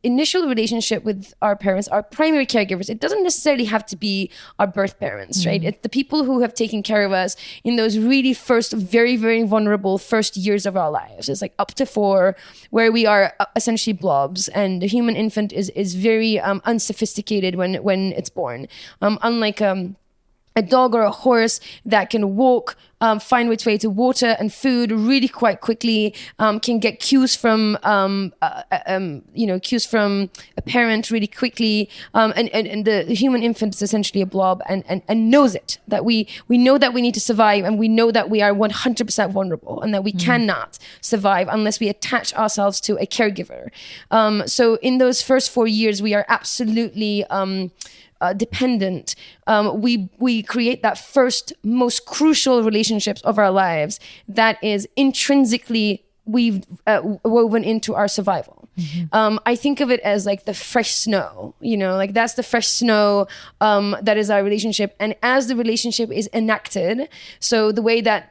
initial relationship with our parents, our primary caregivers, it doesn't necessarily have to be our birth parents, right? It's the people who have taken care of us in those really first, very, very vulnerable first years of our lives. It's like up to 4, where we are essentially blobs, and the human infant is very unsophisticated when it's born. Unlike a dog or a horse that can walk, find its way to water and food really quite quickly, can get cues from a parent really quickly, and the human infant is essentially a blob and knows it, that we know that we need to survive, and we know that we are 100% vulnerable and that we cannot survive unless we attach ourselves to a caregiver. So in those first 4 years, we are absolutely dependent. We create that first most crucial relationships of our lives that is intrinsically woven into our survival. I think of it as like the fresh snow, like that's the fresh snow that is our relationship. And as the relationship is enacted, so the way that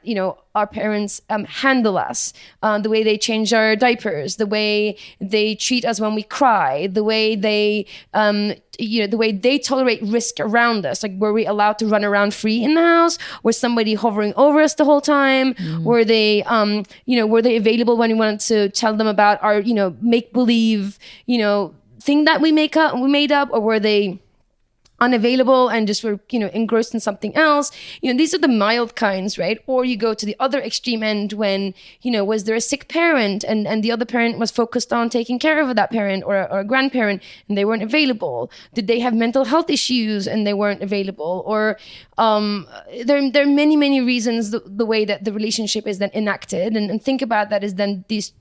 our parents handle us, the way they change our diapers, the way they treat us when we cry, the way they tolerate risk around us. Like, were we allowed to run around free in the house? Was somebody hovering over us the whole time? Were they available when we wanted to tell them about our, make believe, thing that we made up, or were they unavailable and just were engrossed in something else? These are the mild kinds, right? Or you go to the other extreme end when was there a sick parent and the other parent was focused on taking care of that parent, or a grandparent, and they weren't available? Did they have mental health issues and they weren't available? Or there are many reasons the way that the relationship is then enacted, and think about that as then these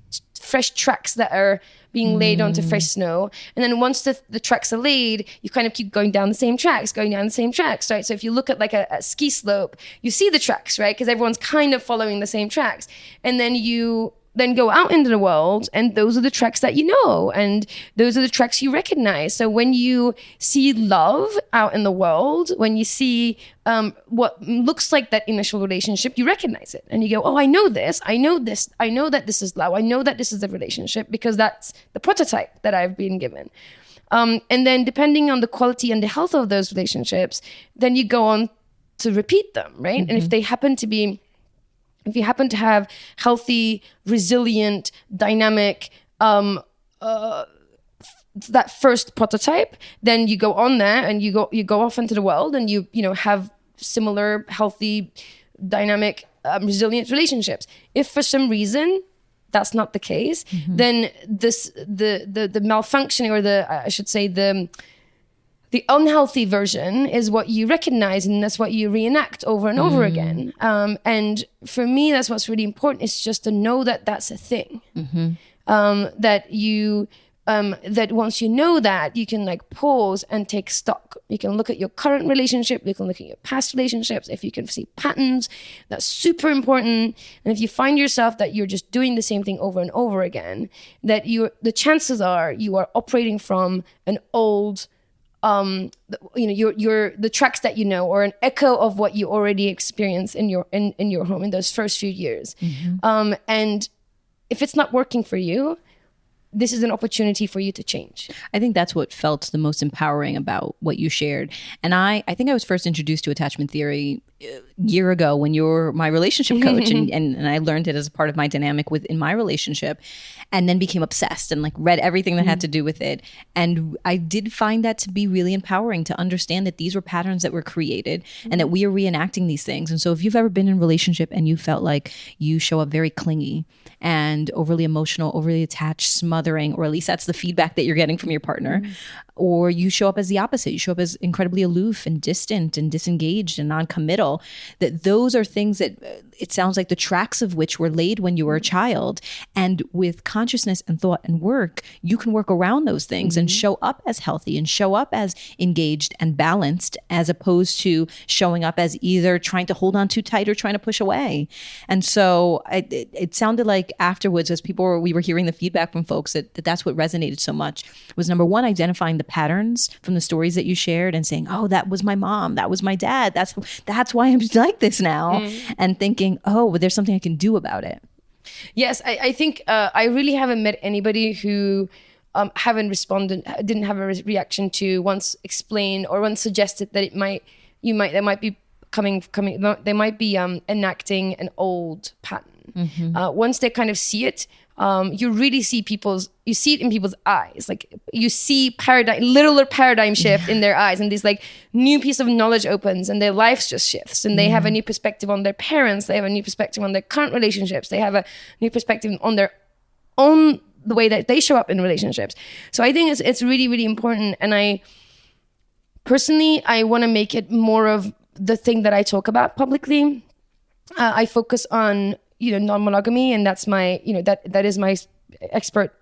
fresh tracks that are being laid onto fresh snow. And then once the tracks are laid, you kind of keep going down the same tracks, right? So if you look at like a ski slope, you see the tracks, right? Because everyone's kind of following the same tracks. And then you then go out into the world, and those are the tracks that and those are the tracks you recognize. So when you see love out in the world, when you see what looks like that initial relationship, you recognize it and you go, oh, I know this, I know that this is love, I know that this is a relationship, because that's the prototype that I've been given. And then depending on the quality and the health of those relationships, then you go on to repeat them, right? And if you happen to have healthy, resilient, dynamic, that first prototype, then you go on there and you go off into the world, and you have similar, healthy, dynamic, resilient relationships. If for some reason that's not the case, then the malfunctioning, or the unhealthy version is what you recognize, and that's what you reenact over and over again. And for me, that's what's really important, is just to know that that's a thing. That once you know that, you can like pause and take stock. You can look at your current relationship, you can look at your past relationships. If you can see patterns, that's super important. And if you find yourself that you're just doing the same thing over and over again, that the chances are you are operating from an old, the tracks that or an echo of what you already experienced in your home in those first few years. And if it's not working for you, this is an opportunity for you to change. I think that's what felt the most empowering about what you shared. And I think I was first introduced to attachment theory year ago when you were my relationship coach and I learned it as a part of my dynamic within my relationship, and then became obsessed and like read everything that had to do with it. And I did find that to be really empowering to understand that these were patterns that were created and that we are reenacting these things. And so if you've ever been in a relationship and you felt like you show up very clingy and overly emotional, overly attached, smothering, or at least that's the feedback that you're getting from your partner, or you show up as the opposite, you show up as incredibly aloof and distant and disengaged and non-committal, that those are things that it sounds like the tracks of which were laid when you were a child. And with consciousness and thought and work, you can work around those things and show up as healthy and show up as engaged and balanced, as opposed to showing up as either trying to hold on too tight or trying to push away. And so it sounded like afterwards, as we were hearing the feedback from folks, that's what resonated so much, was number one, identifying the patterns from the stories that you shared and saying, oh, that was my mom, that was my dad, that's why I'm like this now, and thinking, oh, well, there's something I can do about it. Yes, I think I really haven't met anybody who haven't responded, didn't have a reaction to once explained or once suggested that they might be enacting an old pattern. Once they kind of see it, you really see you see it in people's eyes. Like you see literal paradigm shift in their eyes, and this like new piece of knowledge opens and their lives just shifts, and they have a new perspective on their parents. They have a new perspective on their current relationships. They have a new perspective on the way that they show up in relationships. So I think it's really, really important. And I personally want to make it more of the thing that I talk about publicly. I focus on non-monogamy, and that's my that is my expert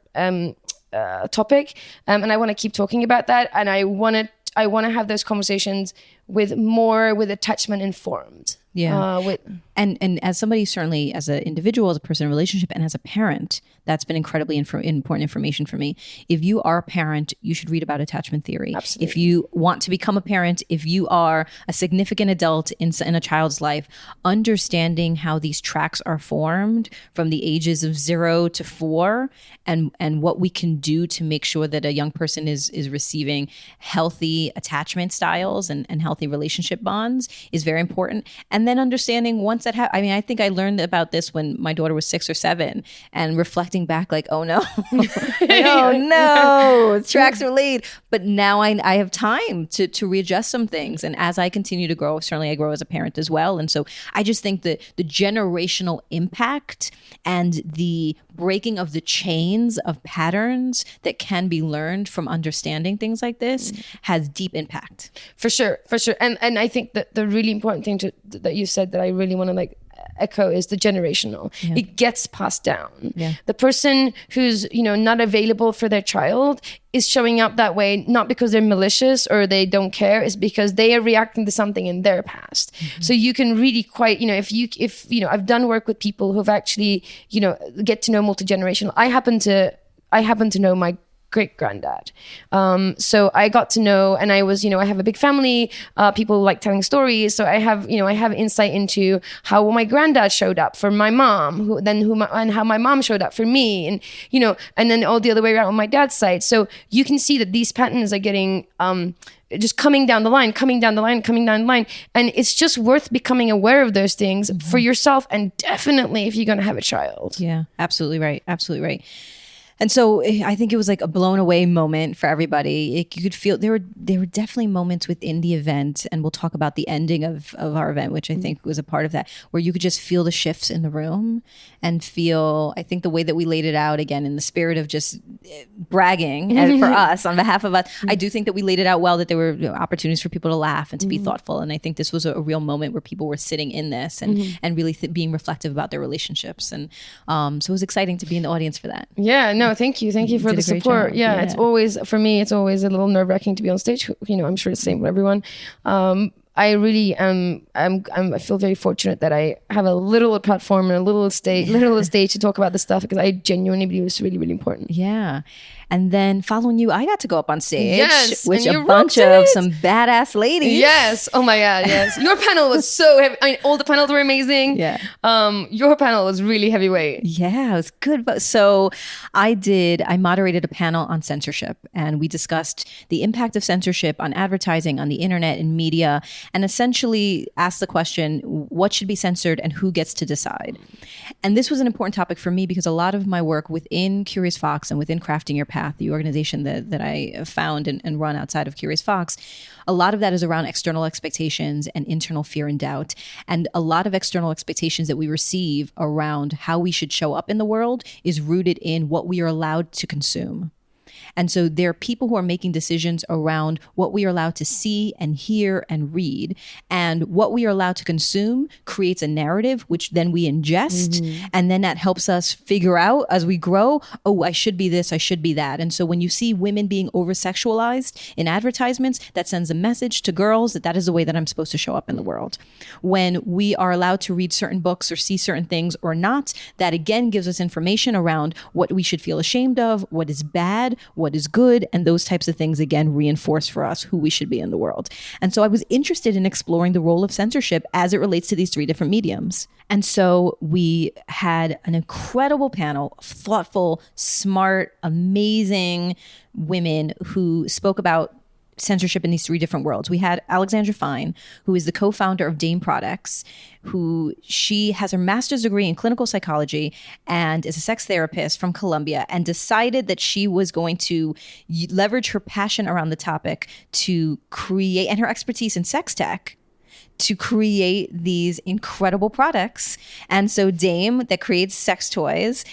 topic, and I want to keep talking about that, and I want to have those conversations with attachment informed. And as somebody, certainly as an individual, as a person in a relationship, and as a parent, that's been incredibly important information for me. If you are a parent, you should read about attachment theory. Absolutely. If you want to become a parent, if you are a significant adult in a child's life, understanding how these tracks are formed from the ages of 0 to 4, and what we can do to make sure that a young person is receiving healthy attachment styles and healthy relationship bonds is very important. And then understanding once that I think I learned about this when my daughter was 6 or 7, and reflecting back like, oh no, oh no, tracks are laid. But now I have time to readjust some things. And as I continue to grow, certainly I grow as a parent as well. And so I just think that the generational impact and the breaking of the chains of patterns that can be learned from understanding things like this has deep impact. For sure. And I think that the really important thing that you said that I really want to echo is the generational. It gets passed down. The person who's not available for their child is showing up that way, not because they're malicious or they don't care, it's because they are reacting to something in their past. So you can really quite, if I've done work with people who've actually get to know multi-generational. I happen to know my great-granddad. So I got to know, and I was, I have a big family, people like telling stories. So I have insight into how my granddad showed up for my mom, and how my mom showed up for me, and, and then all the other way around on my dad's side. So you can see that these patterns are getting, just coming down the line. And it's just worth becoming aware of those things for yourself, and definitely if you're going to have a child. Yeah, absolutely right. And so I think it was like a blown away moment for everybody. You could feel there were definitely moments within the event, and we'll talk about the ending of our event, which I think was a part of that, where you could just feel the shifts in the room and feel, I think the way that we laid it out, again, in the spirit of just bragging and for us, on behalf of us, I do think that we laid it out well, that there were opportunities for people to laugh and to be thoughtful. And I think this was a real moment where people were sitting in this and really being reflective about their relationships. And so it was exciting to be in the audience for that. Yeah, no, thank you for the support. Yeah, it's always, for me, it's always a little nerve-wracking to be on stage. I'm sure it's the same for everyone. I really I feel very fortunate that I have a little platform and a little stage to talk about this stuff, because I genuinely believe it's really, really important. Yeah. And then following you, I got to go up on stage with and a bunch of some badass ladies. Yes. Oh my God. Yes. Your panel was so heavy. I mean, all the panels were amazing. Yeah. Your panel was really heavyweight. Yeah, it was good. But so I moderated a panel on censorship, and we discussed the impact of censorship on advertising, on the internet and media, and essentially asked the question, what should be censored and who gets to decide? And this was an important topic for me because a lot of my work within Curious Fox and within Crafting Your Path, the organization that I found and run outside of Curious Fox, a lot of that is around external expectations and internal fear and doubt. And a lot of external expectations that we receive around how we should show up in the world is rooted in what we are allowed to consume. And so there are people who are making decisions around what we are allowed to see and hear and read. And what we are allowed to consume creates a narrative, which then we ingest. And then that helps us figure out as we grow, oh, I should be this, I should be that. And so when you see women being over-sexualized in advertisements, that sends a message to girls that that is the way that I'm supposed to show up in the world. When we are allowed to read certain books or see certain things or not, that again gives us information around what we should feel ashamed of, what is bad, what is good, and those types of things again reinforce for us who we should be in the world. And so I was interested in exploring the role of censorship as it relates to these three different mediums. And so we had an incredible panel, thoughtful, smart, amazing women who spoke about censorship in these three different worlds. We had Alexandra Fine, who is the co-founder of Dame Products, who she has her master's degree in clinical psychology and is a sex therapist from Columbia, and decided that she was going to leverage her passion around the topic to create, and her expertise in sex tech, to create these incredible products. And so Dame, that creates sex toys,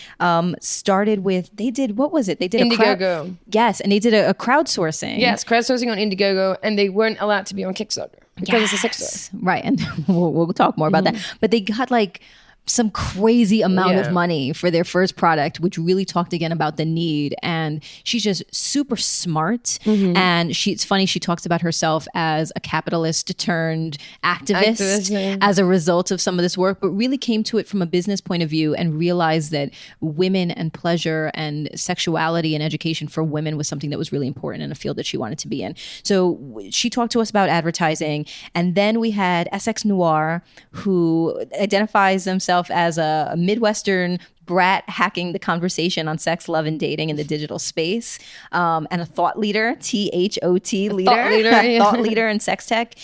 started with, they did, what was it? They did Indiegogo. Yes, and they did a crowdsourcing. Yes, crowdsourcing on Indiegogo, and they weren't allowed to be on Kickstarter because it's a sex toy. Right, and we'll talk more about that. But they got like some crazy amount of money for their first product, which really talked again about the need. And she's just super smart. And it's funny, she talks about herself as a capitalist turned activist as a result of some of this work, but really came to it from a business point of view and realized that women and pleasure and sexuality and education for women was something that was really important in a field that she wanted to be in. So she talked to us about advertising. And then we had SX Noir, who identifies themselves as a Midwestern brat hacking the conversation on sex, love, and dating in the digital space, and a thought leader, THOT leader, thought leader in sex tech.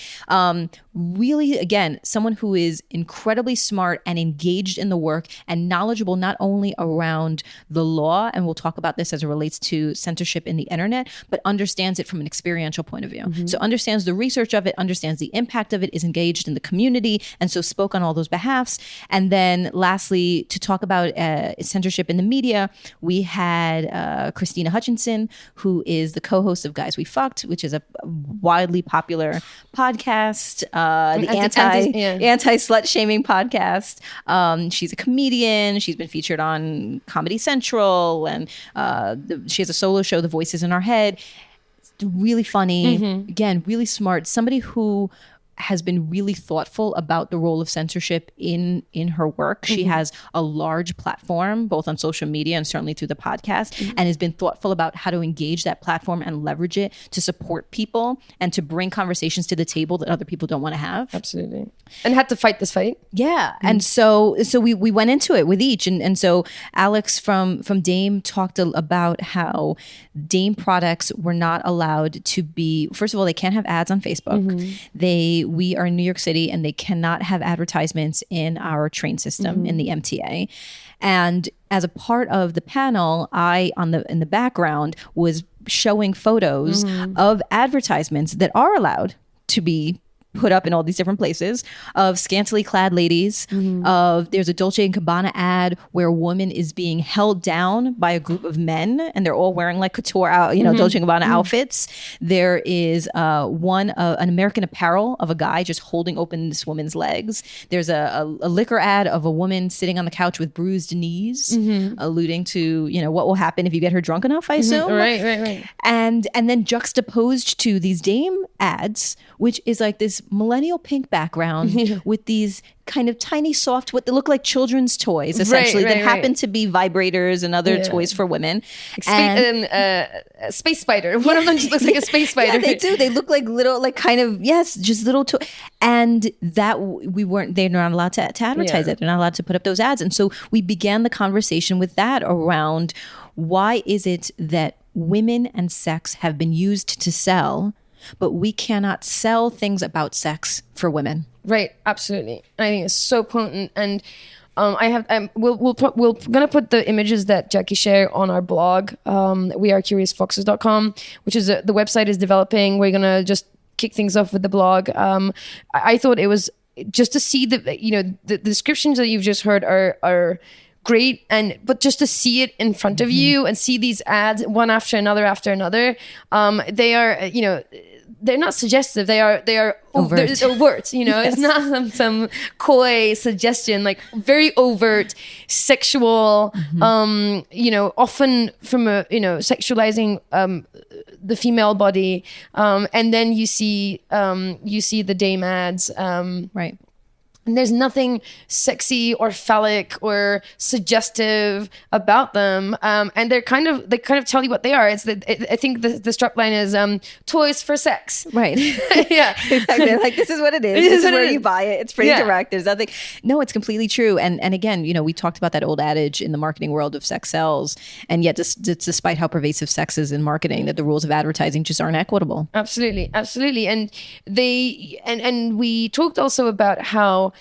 Really, again, someone who is incredibly smart and engaged in the work and knowledgeable not only around the law, and we'll talk about this as it relates to censorship in the internet, but understands it from an experiential point of view. So understands the research of it, understands the impact of it, is engaged in the community, and so spoke on all those behalfs. And then lastly, to talk about censorship in the media, we had Krystyna Hutchinson, who is the co-host of Guys We Fucked, which is a widely popular podcast, the anti-slut shaming podcast. She's a comedian. She's been featured on Comedy Central, and she has a solo show, The Voices in Our Head. Really funny, again, really smart. Somebody who has been really thoughtful about the role of censorship in her work. She has a large platform, both on social media and certainly through the podcast, and has been thoughtful about how to engage that platform and leverage it to support people and to bring conversations to the table that other people don't want to have. Absolutely. And had to fight this fight. Yeah. And so we went into it with each. And so Alex from Dame talked about how Dame products were not allowed to be, first of all, they can't have ads on Facebook. We are in New York City, and they cannot have advertisements in our train system in the MTA. And as a part of the panel, I, in the background, was showing photos of advertisements that are allowed to be put up in all these different places, of scantily clad ladies, there's a Dolce & Gabbana ad where a woman is being held down by a group of men, and they're all wearing like couture Dolce & Gabbana outfits. There is an American Apparel of a guy just holding open this woman's legs. There's a liquor ad of a woman sitting on the couch with bruised knees, alluding to, what will happen if you get her drunk enough, I assume. Right. And then juxtaposed to these Dame ads, which is like this millennial pink background with these kind of tiny soft, what they look like children's toys, essentially, that happen to be vibrators and other toys for women. Space spider. One of them just looks like a space spider. Yeah, they do. They look like little, just little toys. And that they're not allowed to advertise it. They're not allowed to put up those ads. And so we began the conversation with that around, why is it that women and sex have been used to sell but we cannot sell things about sex for women. Right, absolutely. And I think it's so potent. And we're gonna put the images that Jackie shared on our blog, wearecuriousfoxes.com, which is the website is developing. We're gonna just kick things off with the blog. I thought it was just to see the descriptions that you've just heard are great, but just to see it in front of you and see these ads one after another, they are, they're not suggestive. They are overt. It's overt. Yes. It's not some coy suggestion. Like very overt, sexual. Often from sexualizing the female body, and then you see the dame ads. Right. And there's nothing sexy or phallic or suggestive about them, and they kind of tell you what they are. I think the strapline is toys for sex. Right. Yeah, exactly. Like this is what it is. This is where you buy it. It's pretty direct. There's nothing. No, it's completely true. And again, we talked about that old adage in the marketing world of sex sells, and yet despite how pervasive sex is in marketing, that the rules of advertising just aren't equitable. Absolutely. And and we talked also about how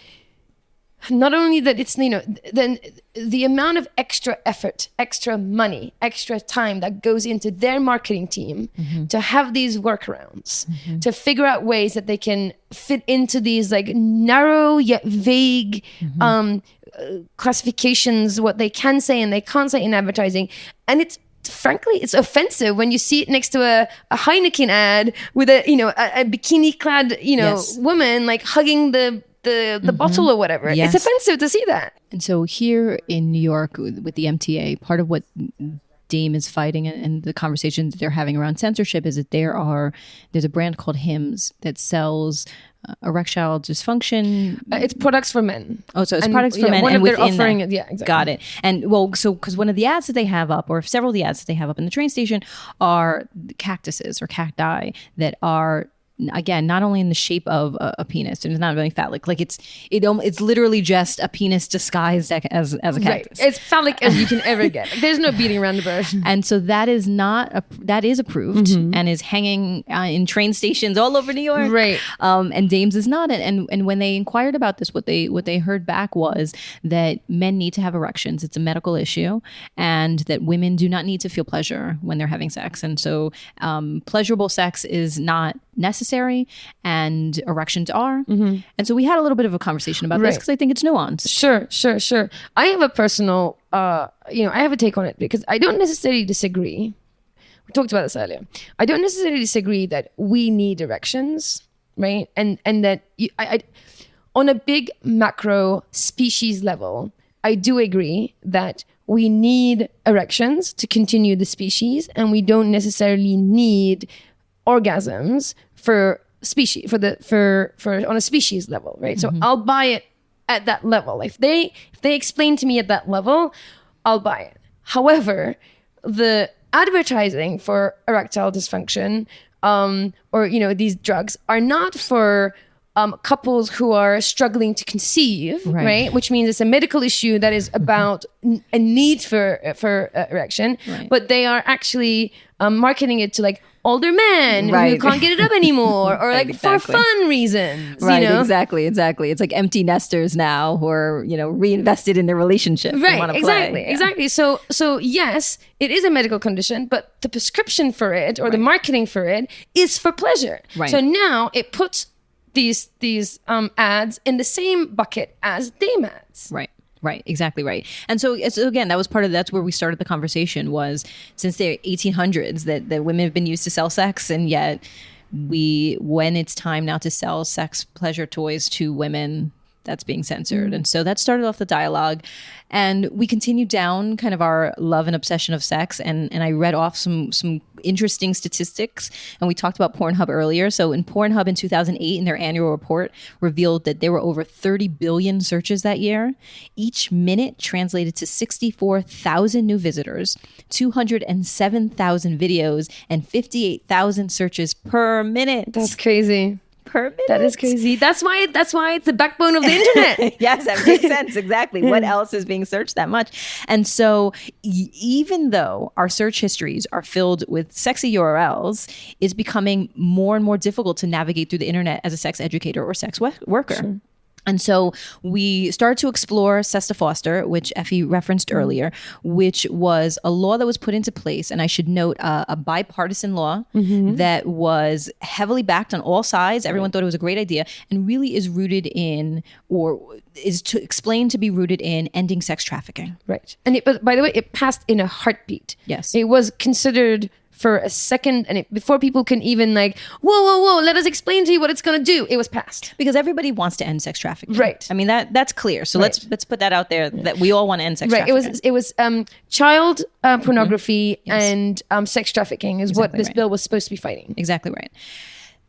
not only that it's then the amount of extra effort, extra money, extra time that goes into their marketing team to have these workarounds, to figure out ways that they can fit into these like narrow yet vague classifications, what they can say and they can't say in advertising. And frankly, it's offensive when you see it next to a Heineken ad with a bikini clad woman like hugging the bottle or whatever. Yes. It's offensive to see that. And so here in New York with the MTA, part of what Dame is fighting and the conversations that they're having around censorship is that there's a brand called Hims that sells erectile dysfunction. It's products for men. Oh, so it's products for men. One and of their within offering, that, exactly. Got it. And because one of the ads that they have up, or several of the ads that they have up in the train station, are cactuses or cacti that are, again, not only in the shape of a penis, and it's not really phallic. Like it's literally just a penis disguised as a cactus. Right. It's phallic as you can ever get. Like, there's no beating around the bush. And so that is approved and is hanging in train stations all over New York. Right. And Dame's is not. And when they inquired about this, what they heard back was that men need to have erections. It's a medical issue, and that women do not need to feel pleasure when they're having sex. And so pleasurable sex is not necessary, and erections are. And so we had a little bit of a conversation about this because I think it's nuanced. Sure. I have a personal, I have a take on it because I don't necessarily disagree. We talked about this earlier. I don't necessarily disagree that we need erections, right? And that I on a big macro species level, I do agree that we need erections to continue the species, and we don't necessarily need orgasms for species for on a species level, right? So I'll buy it at that level. If they explain to me at that level, I'll buy it. However, the advertising for erectile dysfunction or these drugs are not for couples who are struggling to conceive, right? Which means it's a medical issue that is about a need for erection, but they are actually marketing it to like older men who can't get it up anymore, or like for fun reasons. Right, exactly. It's like empty nesters now who are reinvested in their relationship. Right, exactly. So yes, it is a medical condition, but the prescription for it or the marketing for it is for pleasure. Right. So now it puts these ads in the same bucket as Dame ads. Right, exactly right. And so again, that's where we started the conversation, was since the 1800s that women have been used to sell sex, and yet when it's time now to sell sex pleasure toys to women, that's being censored. And so that started off the dialogue, and we continued down kind of our love and obsession of sex, and I read off some interesting statistics, and we talked about Pornhub earlier. So in Pornhub in 2008, in their annual report, revealed that there were over 30 billion searches that year. Each minute translated to 64,000 new visitors, 207,000 videos, and 58,000 searches per minute. That's crazy. per minute. That is crazy. That's why it's the backbone of the internet. Yes, that makes sense. Exactly. What else is being searched that much? And so even though our search histories are filled with sexy URLs, it's becoming more and more difficult to navigate through the internet as a sex educator or sex worker. Sure. And so we started to explore Sesta Foster, which Effy referenced earlier, which was a law that was put into place. And I should note a bipartisan law that was heavily backed on all sides. Everyone thought it was a great idea and really is rooted in, or is to explain to be rooted in, ending sex trafficking. Right. And but by the way, it passed in a heartbeat. Yes. It was considered for a second, and before people can even whoa, let us explain to you what it's going to do, it was passed. Because everybody wants to end sex trafficking. Right. I mean, that's clear. So let's put that out there, that we all want to end sex trafficking. It was child pornography and sex trafficking is what this bill was supposed to be fighting. Exactly right.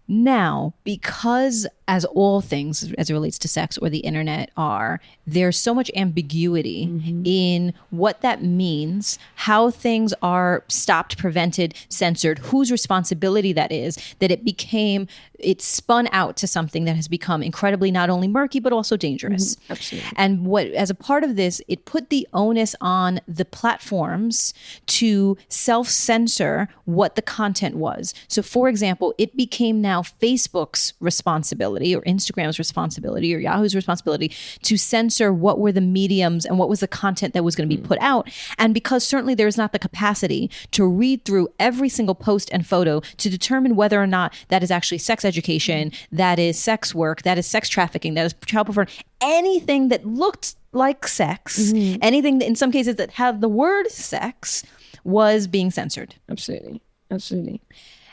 Now, because as all things as it relates to sex or the internet are, there's so much ambiguity in what that means, how things are stopped, prevented, censored, whose responsibility that is, that it spun out to something that has become incredibly not only murky, but also dangerous. Absolutely. And as a part of this, it put the onus on the platforms to self-censor what the content was. So for example, it became now Facebook's responsibility or Instagram's responsibility or Yahoo's responsibility to censor what were the mediums and what was the content that was going to be put out. And because certainly there's not the capacity to read through every single post and photo to determine whether or not that is actually sex education, that is sex work, that is sex trafficking, that is child pornography, anything that looked like sex, anything that in some cases that had the word sex was being censored. Absolutely. Absolutely.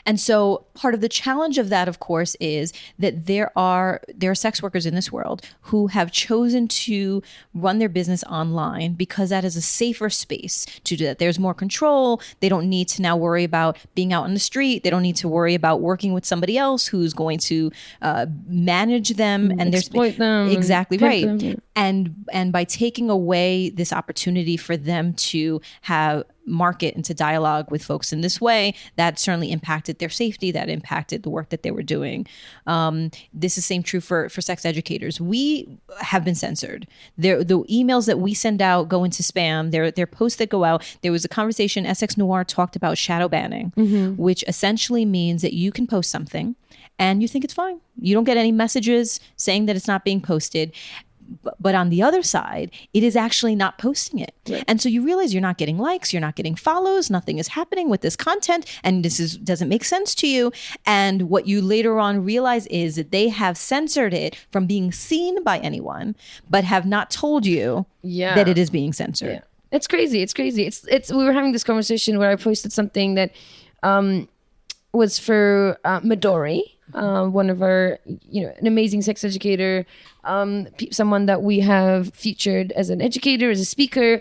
And so part of the challenge of that, of course, is that there are sex workers in this world who have chosen to run their business online because that is a safer space to do that. There's more control. They don't need to now worry about being out on the street. They don't need to worry about working with somebody else who's going to manage them and exploit them. Exactly right. Them. And by taking away this opportunity for them to have market and to dialogue with folks in this way, that certainly impacted their safety, that impacted the work that they were doing. This is same true for sex educators. We have been censored. The emails that we send out go into spam. There are posts that go out. There was a conversation, SX Noir talked about shadow banning, which essentially means that you can post something and you think it's fine. You don't get any messages saying that it's not being posted. But on the other side, it is actually not posting it. Right. And so you realize you're not getting likes, you're not getting follows, nothing is happening with this content, and doesn't make sense to you. And what you later on realize is that they have censored it from being seen by anyone, but have not told you that it is being censored. Yeah. It's crazy. It's crazy. It's we were having this conversation where I posted something that was for Midori, one of our, an amazing sex educator, someone that we have featured as an educator, as a speaker.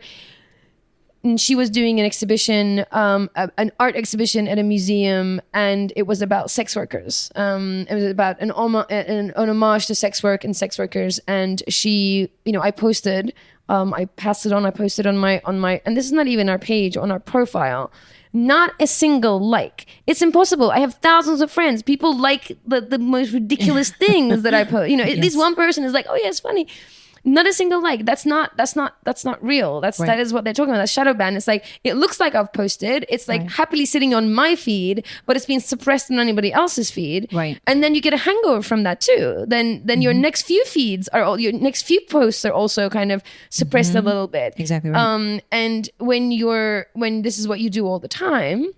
And she was doing an exhibition, an art exhibition at a museum, and it was about sex workers. It was about an homage to sex work and sex workers. And she, I posted, I passed it on, I posted on my, and this is not even our page, on our profile. Not a single like. It's impossible. I have thousands of friends. People like the most ridiculous things that I post. At least one person is like, "Oh yeah, it's funny." Not a single like. That's not real. That is what they're talking about. That's shadow ban. It's like, it looks like I've posted. It's like happily sitting on my feed, but it's being suppressed on anybody else's feed. Right. And then you get a hangover from that too. Then your next few feeds your next few posts are also kind of suppressed a little bit. Exactly right. And when this is what you do all the time,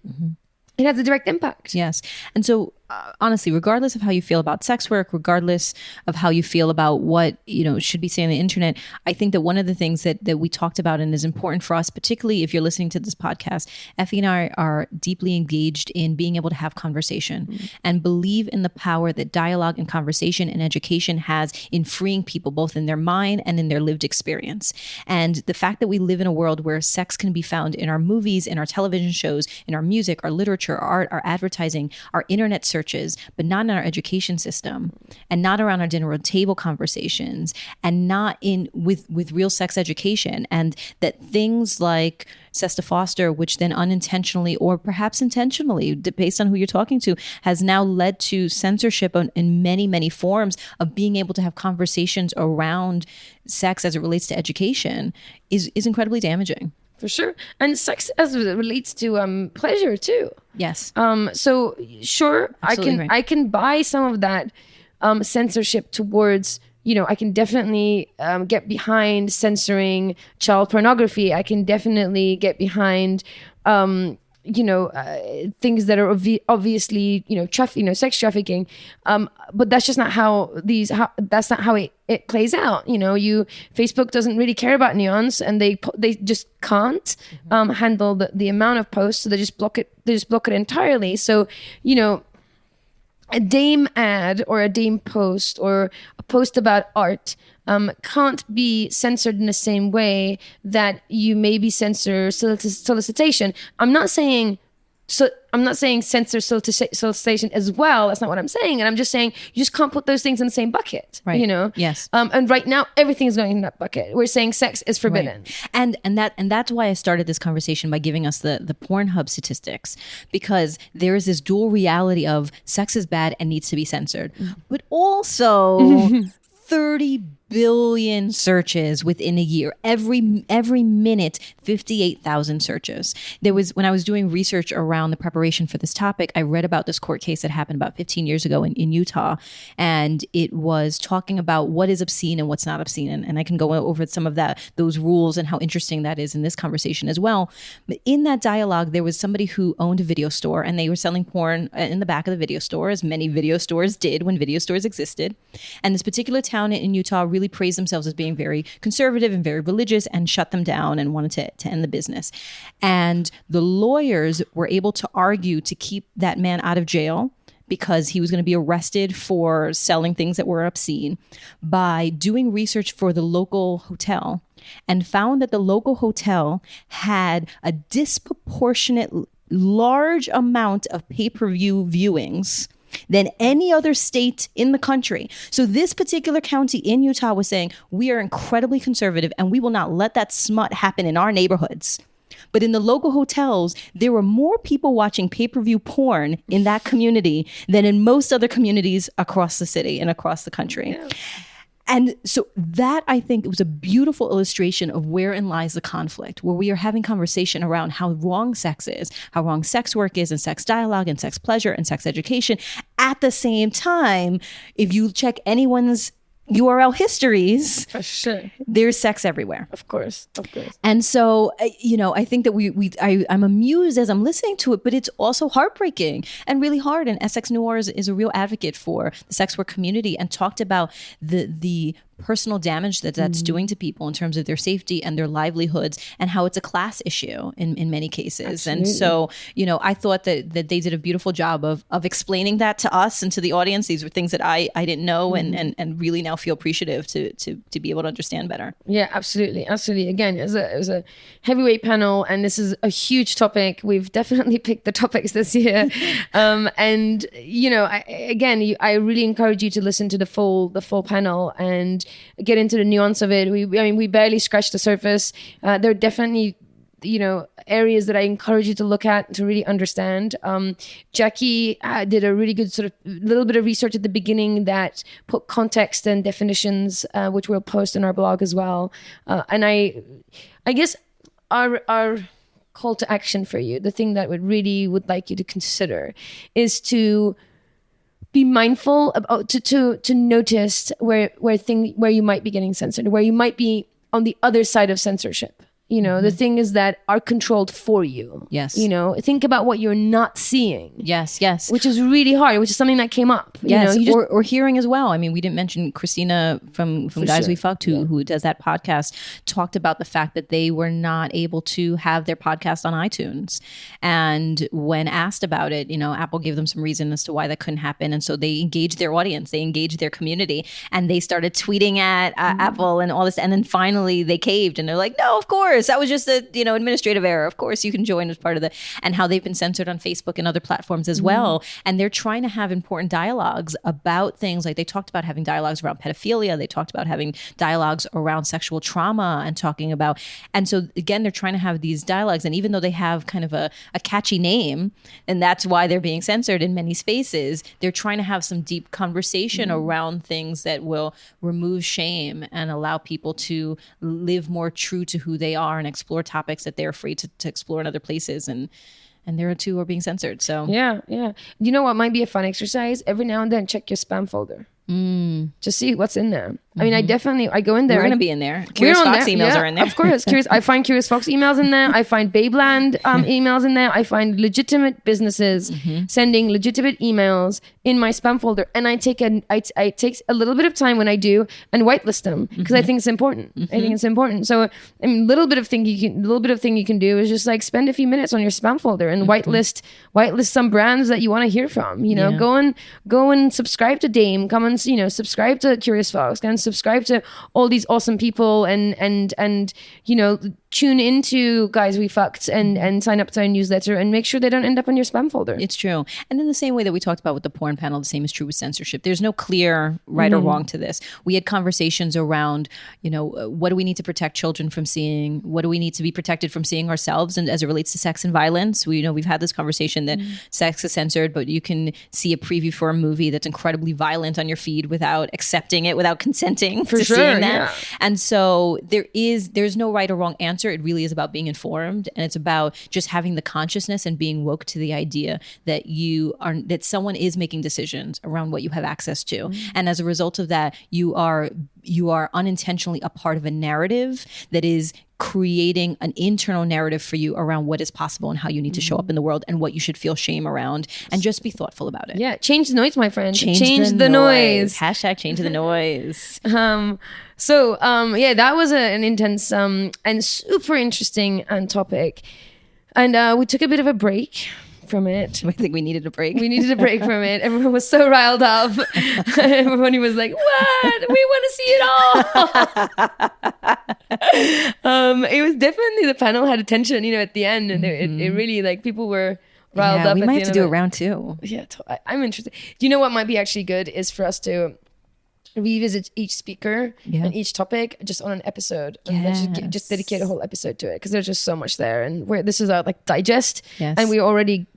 it has a direct impact. Yes. And so honestly, regardless of how you feel about sex work, regardless of how you feel about what, should be seen on the internet, I think that one of the things that we talked about and is important for us, particularly if you're listening to this podcast, Effy and I are deeply engaged in being able to have conversation and believe in the power that dialogue and conversation and education has in freeing people, both in their mind and in their lived experience. And the fact that we live in a world where sex can be found in our movies, in our television shows, in our music, our literature, our art, our advertising, our internet search, searches, but not in our education system, and not around our dinner table conversations, and not in with real sex education. And that things like Sesta Foster, which then unintentionally or perhaps intentionally, based on who you're talking to, has now led to censorship in many, many forms of being able to have conversations around sex as it relates to education is incredibly damaging. For sure. And sex as it relates to pleasure too. Yes. So sure, Absolutely I can buy some of that censorship towards, I can definitely get behind censoring child pornography. I can definitely get behind things that are obviously, sex trafficking. But that's just not how that's not how it plays out. Facebook doesn't really care about nuance, and they just can't handle the amount of posts. So they just block it. They just block it entirely. So, a Dame ad or a Dame post or a post about art can't be censored in the same way that you maybe censor solicitation. I'm not saying censor solicitation as well. That's not what I'm saying. And I'm just saying you just can't put those things in the same bucket. Right. Yes. And right now everything is going in that bucket. We're saying sex is forbidden. Right. And that's why I started this conversation by giving us the Pornhub statistics, because there is this dual reality of sex is bad and needs to be censored, but also 30 billion searches within a year. Every minute, 58,000 searches. There was, when I was doing research around the preparation for this topic, I read about this court case that happened about 15 years ago in Utah. And it was talking about what is obscene and what's not obscene. And I can go over some of those rules and how interesting that is in this conversation as well. But in that dialogue, there was somebody who owned a video store, and they were selling porn in the back of the video store, as many video stores did when video stores existed. And this particular town in Utah really praised themselves as being very conservative and very religious, and shut them down and wanted to end the business. And the lawyers were able to argue to keep that man out of jail, because he was going to be arrested for selling things that were obscene, by doing research for the local hotel, and found that the local hotel had a disproportionate large amount of pay-per-view viewings than any other state in the country. So this particular county in Utah was saying, we are incredibly conservative and we will not let that smut happen in our neighborhoods. But in the local hotels, there were more people watching pay-per-view porn in that community than in most other communities across the city and across the country. Yeah. And so that, I think, was a beautiful illustration of wherein lies the conflict, where we are having conversation around how wrong sex is, how wrong sex work is, and sex dialogue, and sex pleasure, and sex education. At the same time, if you check anyone's URL histories, for sure, there's sex everywhere. Of course. And so, I think that I'm amused as I'm listening to it, but it's also heartbreaking and really hard. And Essex Noir is a real advocate for the sex work community, and talked about the personal damage that's doing to people in terms of their safety and their livelihoods, and how it's a class issue in many cases. Absolutely. And so, I thought that they did a beautiful job of explaining that to us and to the audience. These were things that I didn't know, and really now feel appreciative to be able to understand better. Yeah, absolutely. Again, it was a heavyweight panel, and this is a huge topic. We've definitely picked the topics this year. And I really encourage you to listen to the full panel and get into the nuance of it. We barely scratched the surface. There are definitely, areas that I encourage you to look at to really understand. Jackie did a really good sort of little bit of research at the beginning that put context and definitions, which we'll post on our blog as well. And I guess our call to action for you, the thing that would like you to consider, is to be mindful about to notice where you might be getting censored, where you might be on the other side of censorship. The thing is that are controlled for you. Yes. Think about what you're not seeing. Yes. Which is really hard, which is something that came up. Yes, or hearing as well. I mean, we didn't mention Krystyna from Guys We Fucked, who does that podcast, talked about the fact that they were not able to have their podcast on iTunes. And when asked about it, Apple gave them some reason as to why that couldn't happen. And so they engaged their audience, they engaged their community, and they started tweeting at Apple and all this. And then finally they caved, and they're like, no, of course. course. That was just a, administrative error. Of course, you can join as part of and how they've been censored on Facebook and other platforms as well. And they're trying to have important dialogues about things like they talked about having dialogues around pedophilia. They talked about having dialogues around sexual trauma and talking about, and so again, they're trying to have these dialogues. And even though they have kind of a catchy name, and that's why they're being censored in many spaces, they're trying to have some deep conversation around things that will remove shame and allow people to live more true to who they are and explore topics that they're afraid to explore in other places. And there are two who are being censored. So yeah. You know what might be a fun exercise? Every now and then, check your spam folder. Just see what's in there. I mean, I go in there. We're going to be in there. Curious Fox emails are in there. Of course. I find Curious Fox emails in there. I find Babeland emails in there. I find legitimate businesses sending legitimate emails in my spam folder. And I take a little bit of time when I do and whitelist them because I think it's important. I think it's important. So a little bit of thing you can do is just like spend a few minutes on your spam folder and whitelist some brands that you want to hear from. Go and subscribe to Dame. Come and subscribe to Curious Fox. And subscribe to all these awesome people and tune into Guys We Fucked and sign up to our newsletter and make sure they don't end up on your spam folder. It's true. And in the same way that we talked about with the porn panel, the same is true with censorship. There's no clear right or wrong to this. We had conversations around, what do we need to protect children from seeing? What do we need to be protected from seeing ourselves? And as it relates to sex and violence, we've had this conversation that sex is censored, but you can see a preview for a movie that's incredibly violent on your feed without accepting it, without consenting to seeing that. Yeah. And so there's no right or wrong answer. It really is about being informed, and it's about just having the consciousness and being woke to the idea that that someone is making decisions around what you have access to. And as a result of that, you are unintentionally a part of a narrative that is creating an internal narrative for you around what is possible and how you need to show up in the world and what you should feel shame around, and just be thoughtful about it. Yeah. Change the noise, my friend. Change the noise. Hashtag change the noise. That was an intense and super interesting topic. And we took a bit of a break from it. I think we needed a break. We needed a break from it. Everyone was so riled up. Everyone was like, what? We want to see it all. It was definitely, the panel had attention, at the end. And it really, like, people were riled up. We might have to do a round two. Yeah, I'm interested. Do you know what might be actually good is for us to revisit each speaker and each topic just on an episode. And just dedicate a whole episode to it, because there's just so much there, and this is our like digest, and we're already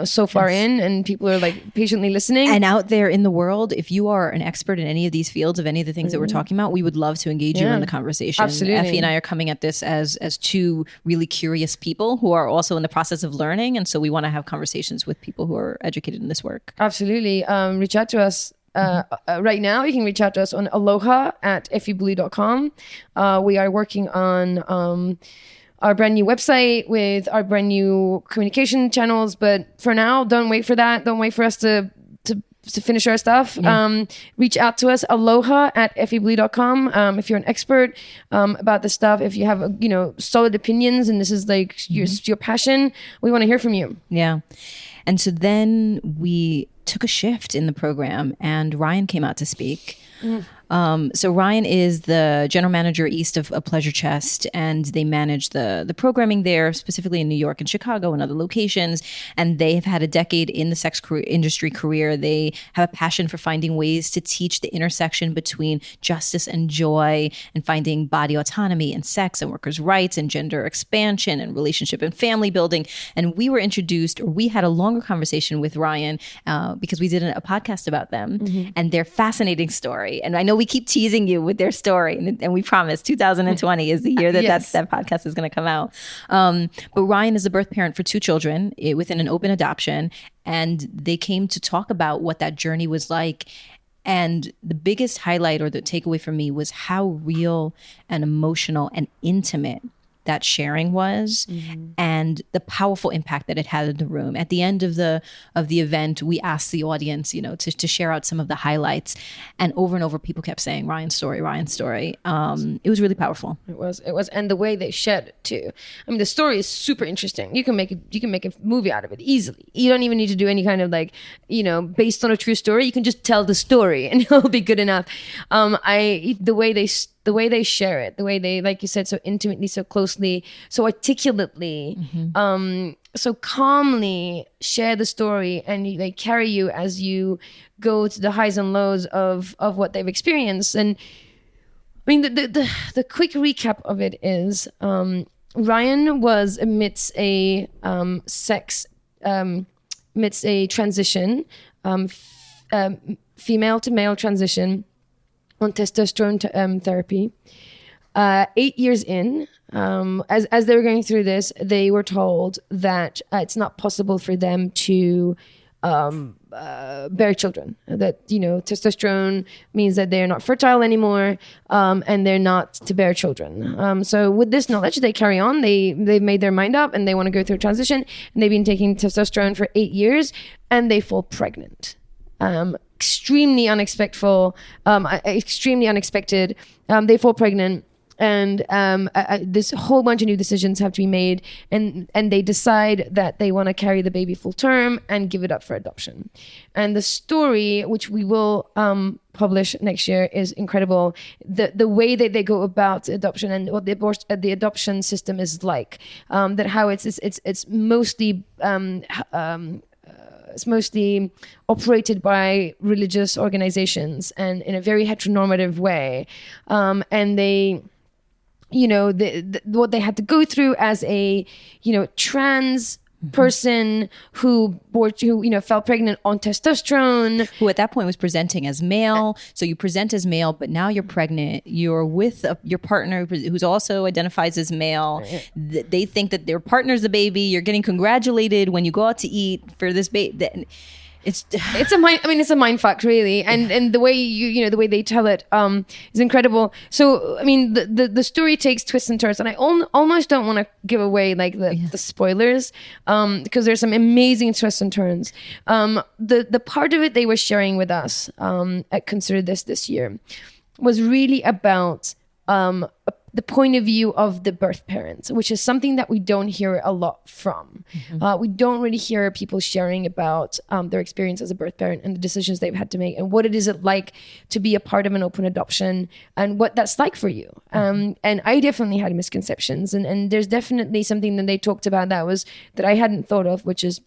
so far in, and people are like patiently listening. And out there in the world, if you are an expert in any of these fields, of any of the things that we're talking about, we would love to engage you in the conversation. Absolutely. Effy and I are coming at this as two really curious people who are also in the process of learning, and so we want to have conversations with people who are educated in this work. Absolutely. Reach out to us. Right now, you can reach out to us on aloha@effyblue.com. We are working on our brand new website with our brand new communication channels. But for now, don't wait for that. Don't wait for us to finish our stuff. Reach out to us, aloha@effyblue.com. If you're an expert about this stuff, if you have solid opinions and this is like your passion, we want to hear from you. Yeah. And so then we took a shift in the program, and Ryan came out to speak. So Ryan is the general manager east of Pleasure Chest, and they manage the programming there, specifically in New York and Chicago and other locations. And they have had a decade in the sex industry career. They have a passion for finding ways to teach the intersection between justice and joy, and finding body autonomy and sex and workers' rights and gender expansion and relationship and family building. And we were introduced, or we had a longer conversation with Ryan because we did a podcast about them and their fascinating story. And I know we keep teasing you with their story, and we promise 2020 is the year that that podcast is going to come out. But Ryan is a birth parent for 2 children within an open adoption, and they came to talk about what that journey was like. And the biggest highlight, or the takeaway for me, was how real and emotional and intimate that sharing was, and the powerful impact that it had in the room. At the end of the event, we asked the audience, to share out some of the highlights, and over people kept saying Ryan's story. It was really powerful. It was, and the way they shared it too. I mean, the story is super interesting. You can make a movie out of it easily. You don't even need to do any kind of based on a true story. You can just tell the story, and it'll be good enough. The way they the way they share it, the way they, like you said, so intimately, so closely, so articulately, so calmly share the story, and they carry you as you go to the highs and lows of what they've experienced. And I mean, the quick recap of it is Ryan was amidst a transition, female to male transition on testosterone therapy. 8 years in, as they were going through this, they were told that it's not possible for them to bear children. That, you know, testosterone means that they're not fertile anymore, and they're not to bear children. So with this knowledge, they carry on. They made their mind up, and they want to go through a transition. And they've been taking testosterone for 8 years, and they fall pregnant. Extremely unexpected. They fall pregnant. And this whole bunch of new decisions have to be made, and they decide that they want to carry the baby full term and give it up for adoption. And the story, which we will publish next year, is incredible. The way that they go about adoption and what the adoption system is like. That how it's mostly. It's mostly operated by religious organizations and in a very heteronormative way, and they. You know, what they had to go through as a, you know, trans person who fell pregnant on testosterone. Who at that point was presenting as male. So you present as male, but now you're pregnant. You're with your partner who's also identifies as male. They think that their partner's the baby. You're getting congratulated when you go out to eat for this baby. It's a mind fuck, really, and the way the way they tell it is incredible. So I mean, the story takes twists and turns, and I almost don't want to give away like the spoilers because there's some amazing twists and turns. The part of it they were sharing with us at Consider This year was really about the point of view of the birth parents, which is something that we don't hear a lot from. We don't really hear people sharing about their experience as a birth parent and the decisions they've had to make and what it is like to be a part of an open adoption and what that's like for you. And I definitely had misconceptions, and there's definitely something that they talked about that I hadn't thought of, which is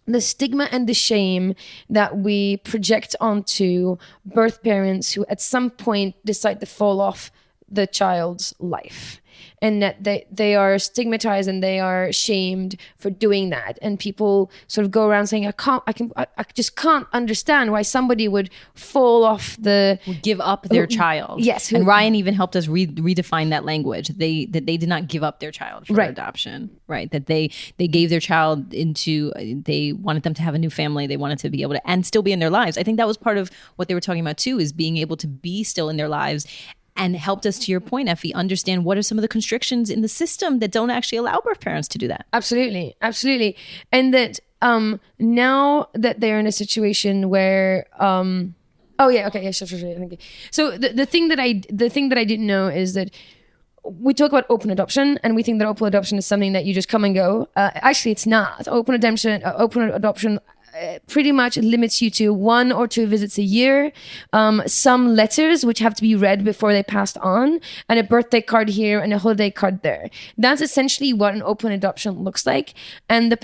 the stigma and the shame that we project onto birth parents who at some point decide to fall off the child's life, and that they are stigmatized and they are shamed for doing that. And people sort of go around saying, I just can't understand why somebody would fall off would give up their child. Yes. And Ryan even helped us redefine that language. They did not give up their child for adoption, right? That they gave their child they wanted them to have a new family. They wanted to be able to, and still be in their lives. I think that was part of what they were talking about too, is being able to be still in their lives. And helped us, to your point, Effy, understand what are some of the constrictions in the system that don't actually allow birth parents to do that. Absolutely. And that now that they're in a situation where sure, thank you. So the thing that I didn't know is that we talk about open adoption, and we think that open adoption is something that you just come and go. Actually, it's not. Open adoption pretty much limits you to 1 or 2 visits a year, some letters which have to be read before they passed on, and a birthday card here and a holiday card there. That's essentially what an open adoption looks like. And the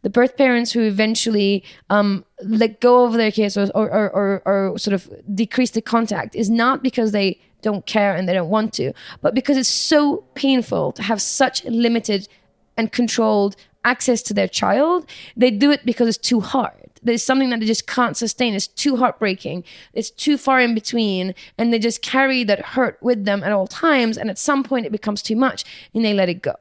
birth parents who eventually let go of their kids or sort of decrease the contact is not because they don't care and they don't want to, but because it's so painful to have such limited and controlled access to their child. They do it because it's too hard. There's something that they just can't sustain. It's too heartbreaking. It's too far in between. And they just carry that hurt with them at all times. And at some point it becomes too much and they let it go.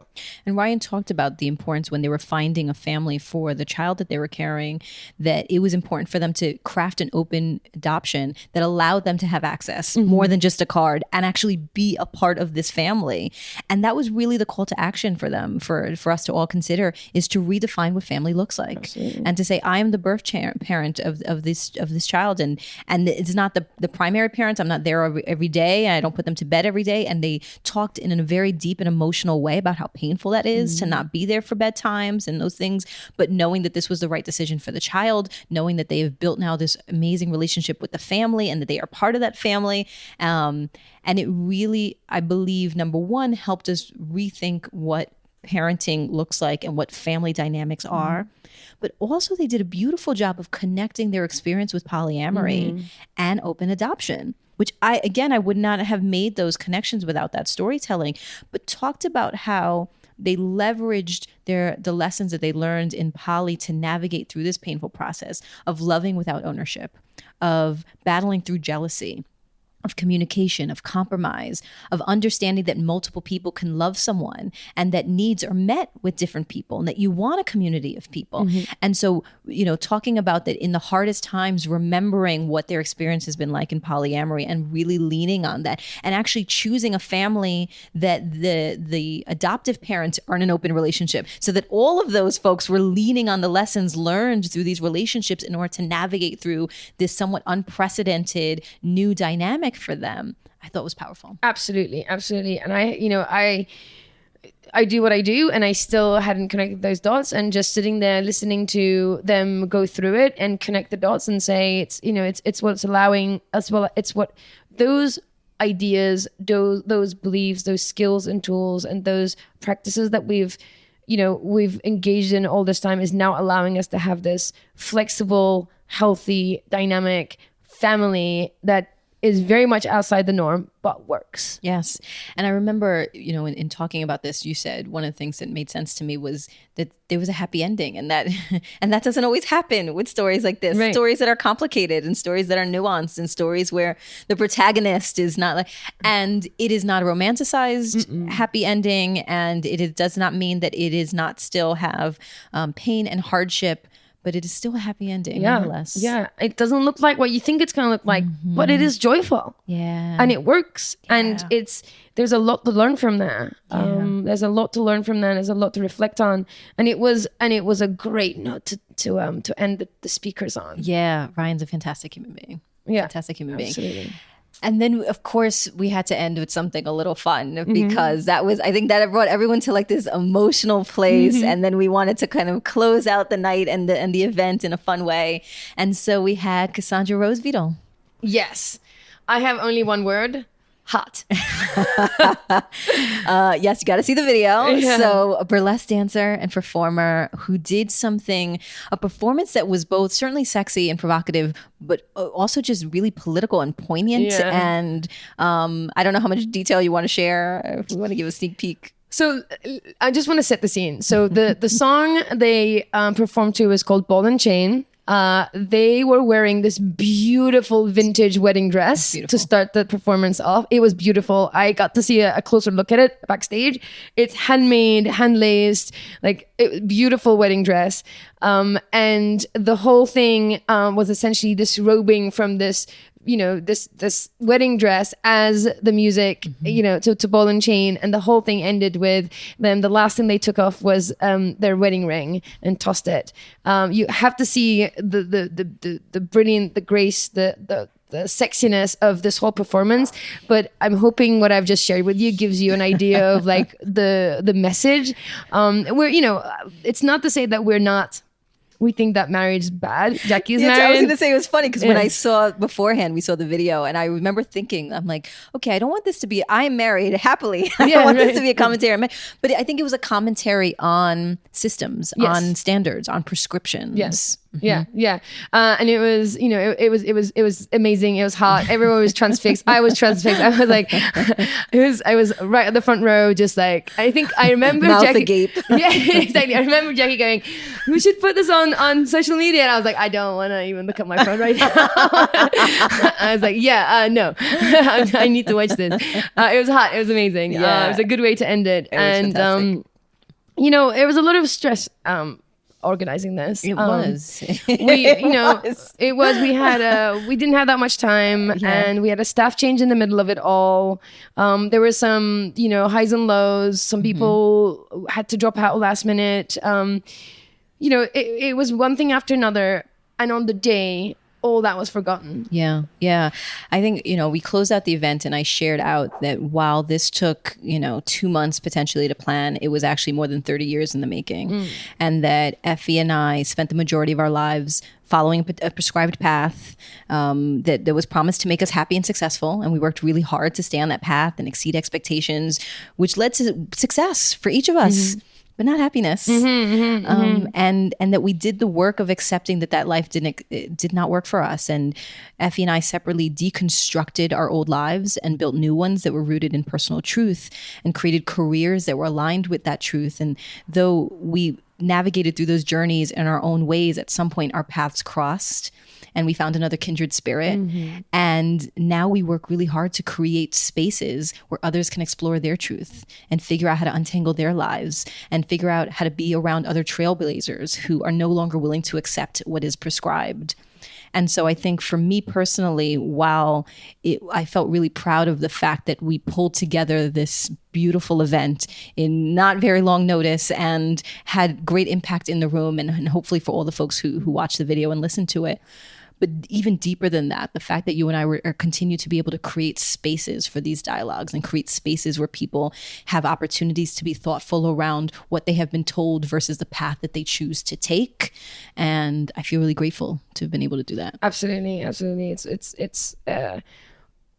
And Ryan talked about the importance when they were finding a family for the child that they were carrying, that it was important for them to craft an open adoption that allowed them to have access more than just a card and actually be a part of this family. And that was really the call to action for them, for us to all consider, is to redefine what family looks like. Absolutely. And to say, I am the birth parent of this child, and it's not the primary parent. I'm not there every day, and I don't put them to bed every day. And they talked in a very deep and emotional way about how painful that is to not be there for bedtimes and those things, but knowing that this was the right decision for the child, knowing that they have built now this amazing relationship with the family and that they are part of that family. And it really, I believe, number one, helped us rethink what parenting looks like and what family dynamics are. But also they did a beautiful job of connecting their experience with polyamory and open adoption, which I would not have made those connections without that storytelling, but talked about how they leveraged the lessons that they learned in poly to navigate through this painful process of loving without ownership, of battling through jealousy, of communication, of compromise, of understanding that multiple people can love someone and that needs are met with different people and that you want a community of people. And so, talking about that in the hardest times, remembering what their experience has been like in polyamory and really leaning on that and actually choosing a family that the adoptive parents are in an open relationship, so that all of those folks were leaning on the lessons learned through these relationships in order to navigate through this somewhat unprecedented new dynamic for them, I thought was powerful. Absolutely. And I do what I do, and I still hadn't connected those dots, and just sitting there listening to them go through it and connect the dots and say it's what's allowing as well. It's what those ideas, those beliefs, those skills and tools and those practices that we've engaged in all this time is now allowing us to have this flexible, healthy, dynamic family that is very much outside the norm, but works. Yes. And I remember, in talking about this, you said one of the things that made sense to me was that there was a happy ending, and that doesn't always happen with stories like this. Right. Stories that are complicated and stories that are nuanced and stories where the protagonist is not and it is not a romanticized happy ending, and it does not mean that it is not still have pain and hardship, but it is still a happy ending, nonetheless. Yeah, it doesn't look like what you think it's going to look like, but it is joyful. Yeah. And it works. Yeah. And there's a lot to learn from that. Yeah. There's a lot to learn from that. There's a lot to reflect on. And it was a great note to end the speakers on. Yeah, Ryan's a fantastic human being. Fantastic human being. Absolutely. And then, of course, we had to end with something a little fun, because I think that brought everyone to like this emotional place. And then we wanted to kind of close out the night and the event in a fun way. And so we had Cassandra Rosebeetle. Yes. I have only one word. Hot. Yes, you got to see the video. Yeah. So a burlesque dancer and performer who did a performance that was both certainly sexy and provocative, but also just really political and poignant. Yeah. And I don't know how much detail you want to share, if we want to give a sneak peek. So I just want to set the scene. So the song they performed to is called Ball and Chain. They were wearing this beautiful vintage wedding dress to start the performance off. It was beautiful. I got to see a closer look at it backstage. It's handmade, hand-laced, beautiful wedding dress. And the whole thing was essentially disrobing from this this wedding dress as the music, to Ball and Chain. And the whole thing ended with them. The last thing they took off was their wedding ring and tossed it. You have to see the brilliant, the grace, the sexiness of this whole performance. But I'm hoping what I've just shared with you gives you an idea of the message. It's not to say that we think that marriage is bad. Jackie's married. I was going to say, it was funny because when I saw beforehand, we saw the video, and I remember thinking, I'm like, okay, I don't want this to be, I'm married happily. I don't want this to be a commentary. But I think it was a commentary on systems, on standards, on prescriptions. Yes. Yeah. And it was, it was amazing. It was hot. Everyone was transfixed. I was transfixed. I was like, I was right at the front row, just I think I remember Jackie. Agape. Yeah, exactly. I remember Jackie going, we should put this on social media. And I was like, I don't want to even look at my phone right now. I was like, no, I need to watch this. It was hot. It was amazing. Yeah. It was a good way to end it. And, it was a lot of stress, organizing this. It was. It was. We didn't have that much time, and we had a staff change in the middle of it all. There were some, highs and lows. Some people had to drop out last minute. It was one thing after another. and on the day, all that was forgotten. Yeah. I think, we closed out the event and I shared out that while this took, 2 months potentially to plan, it was actually more than 30 years in the making. And that Effy and I spent the majority of our lives following a prescribed path that was promised to make us happy and successful. And we worked really hard to stay on that path and exceed expectations, which led to success for each of us. But not happiness, and that we did the work of accepting that life did not work for us. And Effy and I separately deconstructed our old lives and built new ones that were rooted in personal truth and created careers that were aligned with that truth. And though we navigated through those journeys in our own ways, at some point our paths crossed and we found another kindred spirit. And now we work really hard to create spaces where others can explore their truth and figure out how to untangle their lives and figure out how to be around other trailblazers who are no longer willing to accept what is prescribed. And so I think for me personally, while I felt really proud of the fact that we pulled together this beautiful event in not very long notice and had great impact in the room and hopefully for all the folks who watch the video and listen to it. But even deeper than that, the fact that you and I continue to be able to create spaces for these dialogues and create spaces where people have opportunities to be thoughtful around what they have been told versus the path that they choose to take. And I feel really grateful to have been able to do that. Absolutely. It's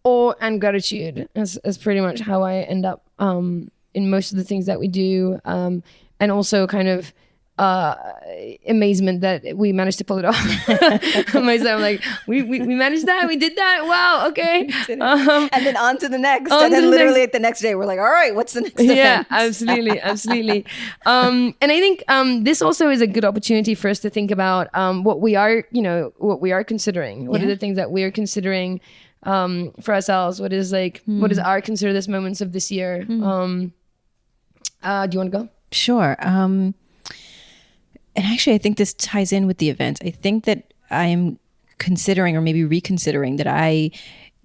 awe and gratitude is pretty much how I end up in most of the things that we do, and also kind of amazement that we managed to pull it off. Myself, like we managed that, we did that. Wow, okay. And then on to the next. And then literally at the next day, we're like, all right, what's the next event? Yeah, absolutely. And I think this also is a good opportunity for us to think about what we are considering. What are the things that we are considering for ourselves? What is our consider this moments of this year? Do you want to go? Sure. And actually, I think this ties in with the event. I think that I am considering or maybe reconsidering that I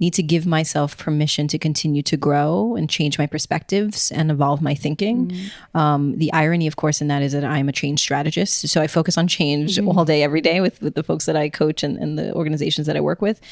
need to give myself permission to continue to grow and change my perspectives and evolve my thinking. The irony, of course, in that is that I'm a change strategist. So I focus on change all day, every day with the folks that I coach and the organizations that I work with.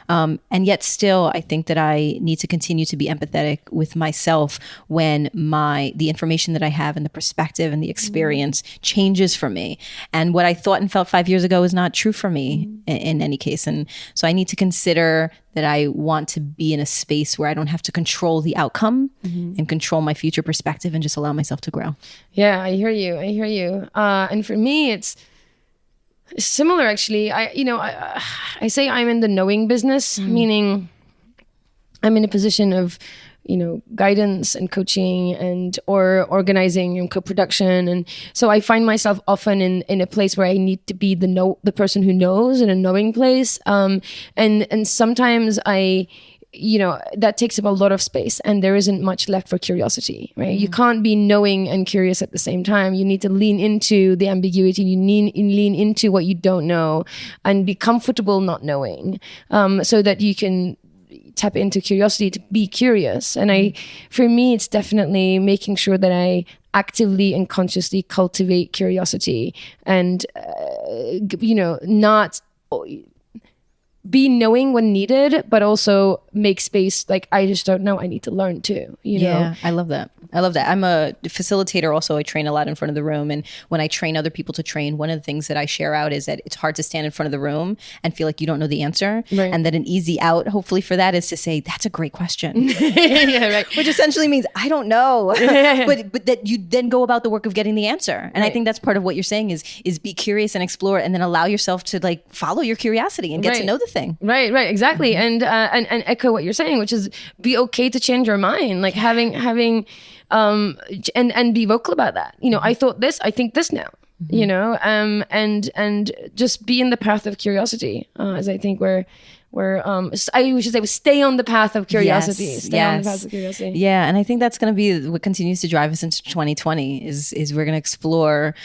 And yet still, I think that I need to continue to be empathetic with myself when the information that I have and the perspective and the experience changes for me. And what I thought and felt 5 years ago is not true for me in any case. And so I need to consider that I want to be in a space where I don't have to control the outcome and control my future perspective and just allow myself to grow. Yeah, I hear you. And for me, it's similar, actually. I say I'm in the knowing business, meaning I'm in a position of, guidance and coaching or organizing and co-production. And so I find myself often in a place where I need to be the person who knows, in a knowing place. And sometimes that takes up a lot of space and there isn't much left for curiosity, right? You can't be knowing and curious at the same time. You need to lean into the ambiguity. You lean into what you don't know and be comfortable not knowing, so that you can tap into curiosity to be curious. And for me, it's definitely making sure that I actively and consciously cultivate curiosity and, not be knowing when needed, but also make space. Like, I just don't know. I need to learn too. Yeah, I love that. I'm a facilitator also. I train a lot in front of the room. And when I train other people to train, one of the things that I share out is that it's hard to stand in front of the room and feel like you don't know the answer. Right. And that an easy out, hopefully, for that is to say, that's a great question. Yeah, right. Which essentially means, I don't know. but that you then go about the work of getting the answer. And I think that's part of what you're saying is be curious and explore and then allow yourself to follow your curiosity and get to know the thing. Right, exactly. And echo what you're saying, which is be okay to change your mind, like having and be vocal about that. I thought this, I think this now. And just be in the path of curiosity, as I think I should say, stay on the path of curiosity. Stay on the path of curiosity. Yeah, and I think that's going to be what continues to drive us into 2020 is we're going to explore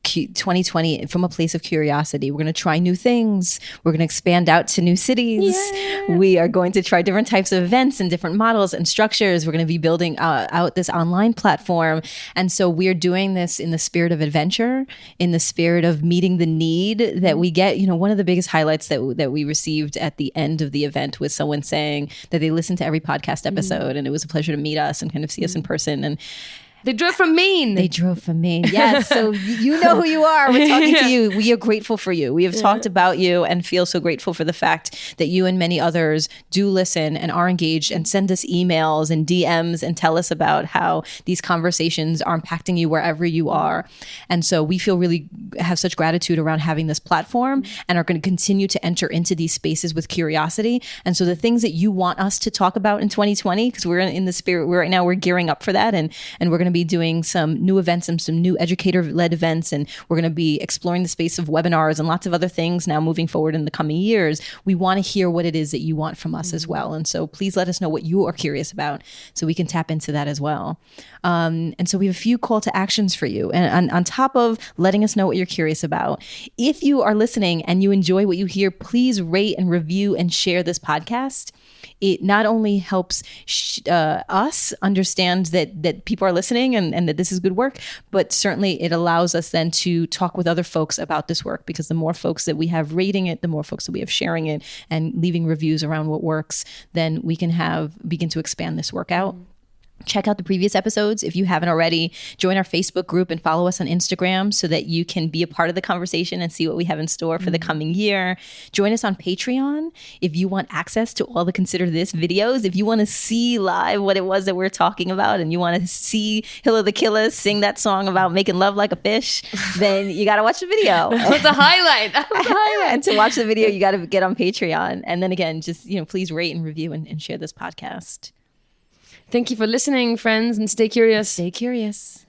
2020 from a place of curiosity. We're going to try new things. We're going to expand out to new cities. Yeah. We are going to try different types of events and different models and structures. We're going to be building out this online platform. And so we're doing this in the spirit of adventure, in the spirit of meeting the need that we get. You know, one of the biggest highlights that we received at the end of the event was someone saying that they listened to every podcast episode and it was a pleasure to meet us and kind of see us in person. And they drove from Maine. They drove from Maine. Yes. So you know who you are. We're talking to you. We are grateful for you. We have talked about you and feel so grateful for the fact that you and many others do listen and are engaged and send us emails and DMs and tell us about how these conversations are impacting you wherever you are. And so we feel really have such gratitude around having this platform and are going to continue to enter into these spaces with curiosity. And so the things that you want us to talk about in 2020, because we're in the spirit, right now we're gearing up for that. And we're going to be doing some new events and some new educator-led events, and we're going to be exploring the space of webinars and lots of other things now moving forward in the coming years. We want to hear what it is that you want from us as well. And so please let us know what you are curious about so we can tap into that as well. And so we have a few call to actions for you. And on top of letting us know what you're curious about, if you are listening and you enjoy what you hear, please rate and review and share this podcast. It not only helps us understand that people are listening and that this is good work, but certainly it allows us then to talk with other folks about this work, because the more folks that we have rating it, the more folks that we have sharing it and leaving reviews around what works, then we can begin to expand this work out. Check out the previous episodes if you haven't already. Join our Facebook group and follow us on Instagram so that you can be a part of the conversation and see what we have in store for the coming year. Join us on Patreon if you want access to all the Consider This videos. If you want to see live what it was that we're talking about and you want to see Hila the Killa sing that song about making love like a fish, then you got to watch the video. That's a highlight. And to watch the video, you got to get on Patreon. And then again, just please rate and review and share this podcast. Thank you for listening, friends, and stay curious. Stay curious.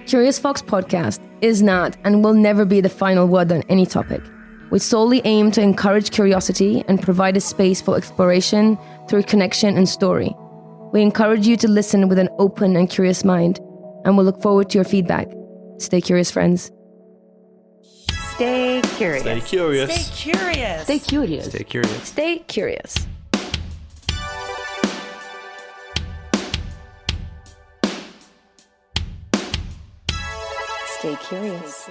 Curious Fox podcast is not and will never be the final word on any topic. We solely aim to encourage curiosity and provide a space for exploration through connection and story. We encourage you to listen with an open and curious mind, and we'll look forward to your feedback. Stay curious, friends. Stay curious. Stay curious. Stay curious. Stay curious. Stay curious. Stay curious. Stay curious.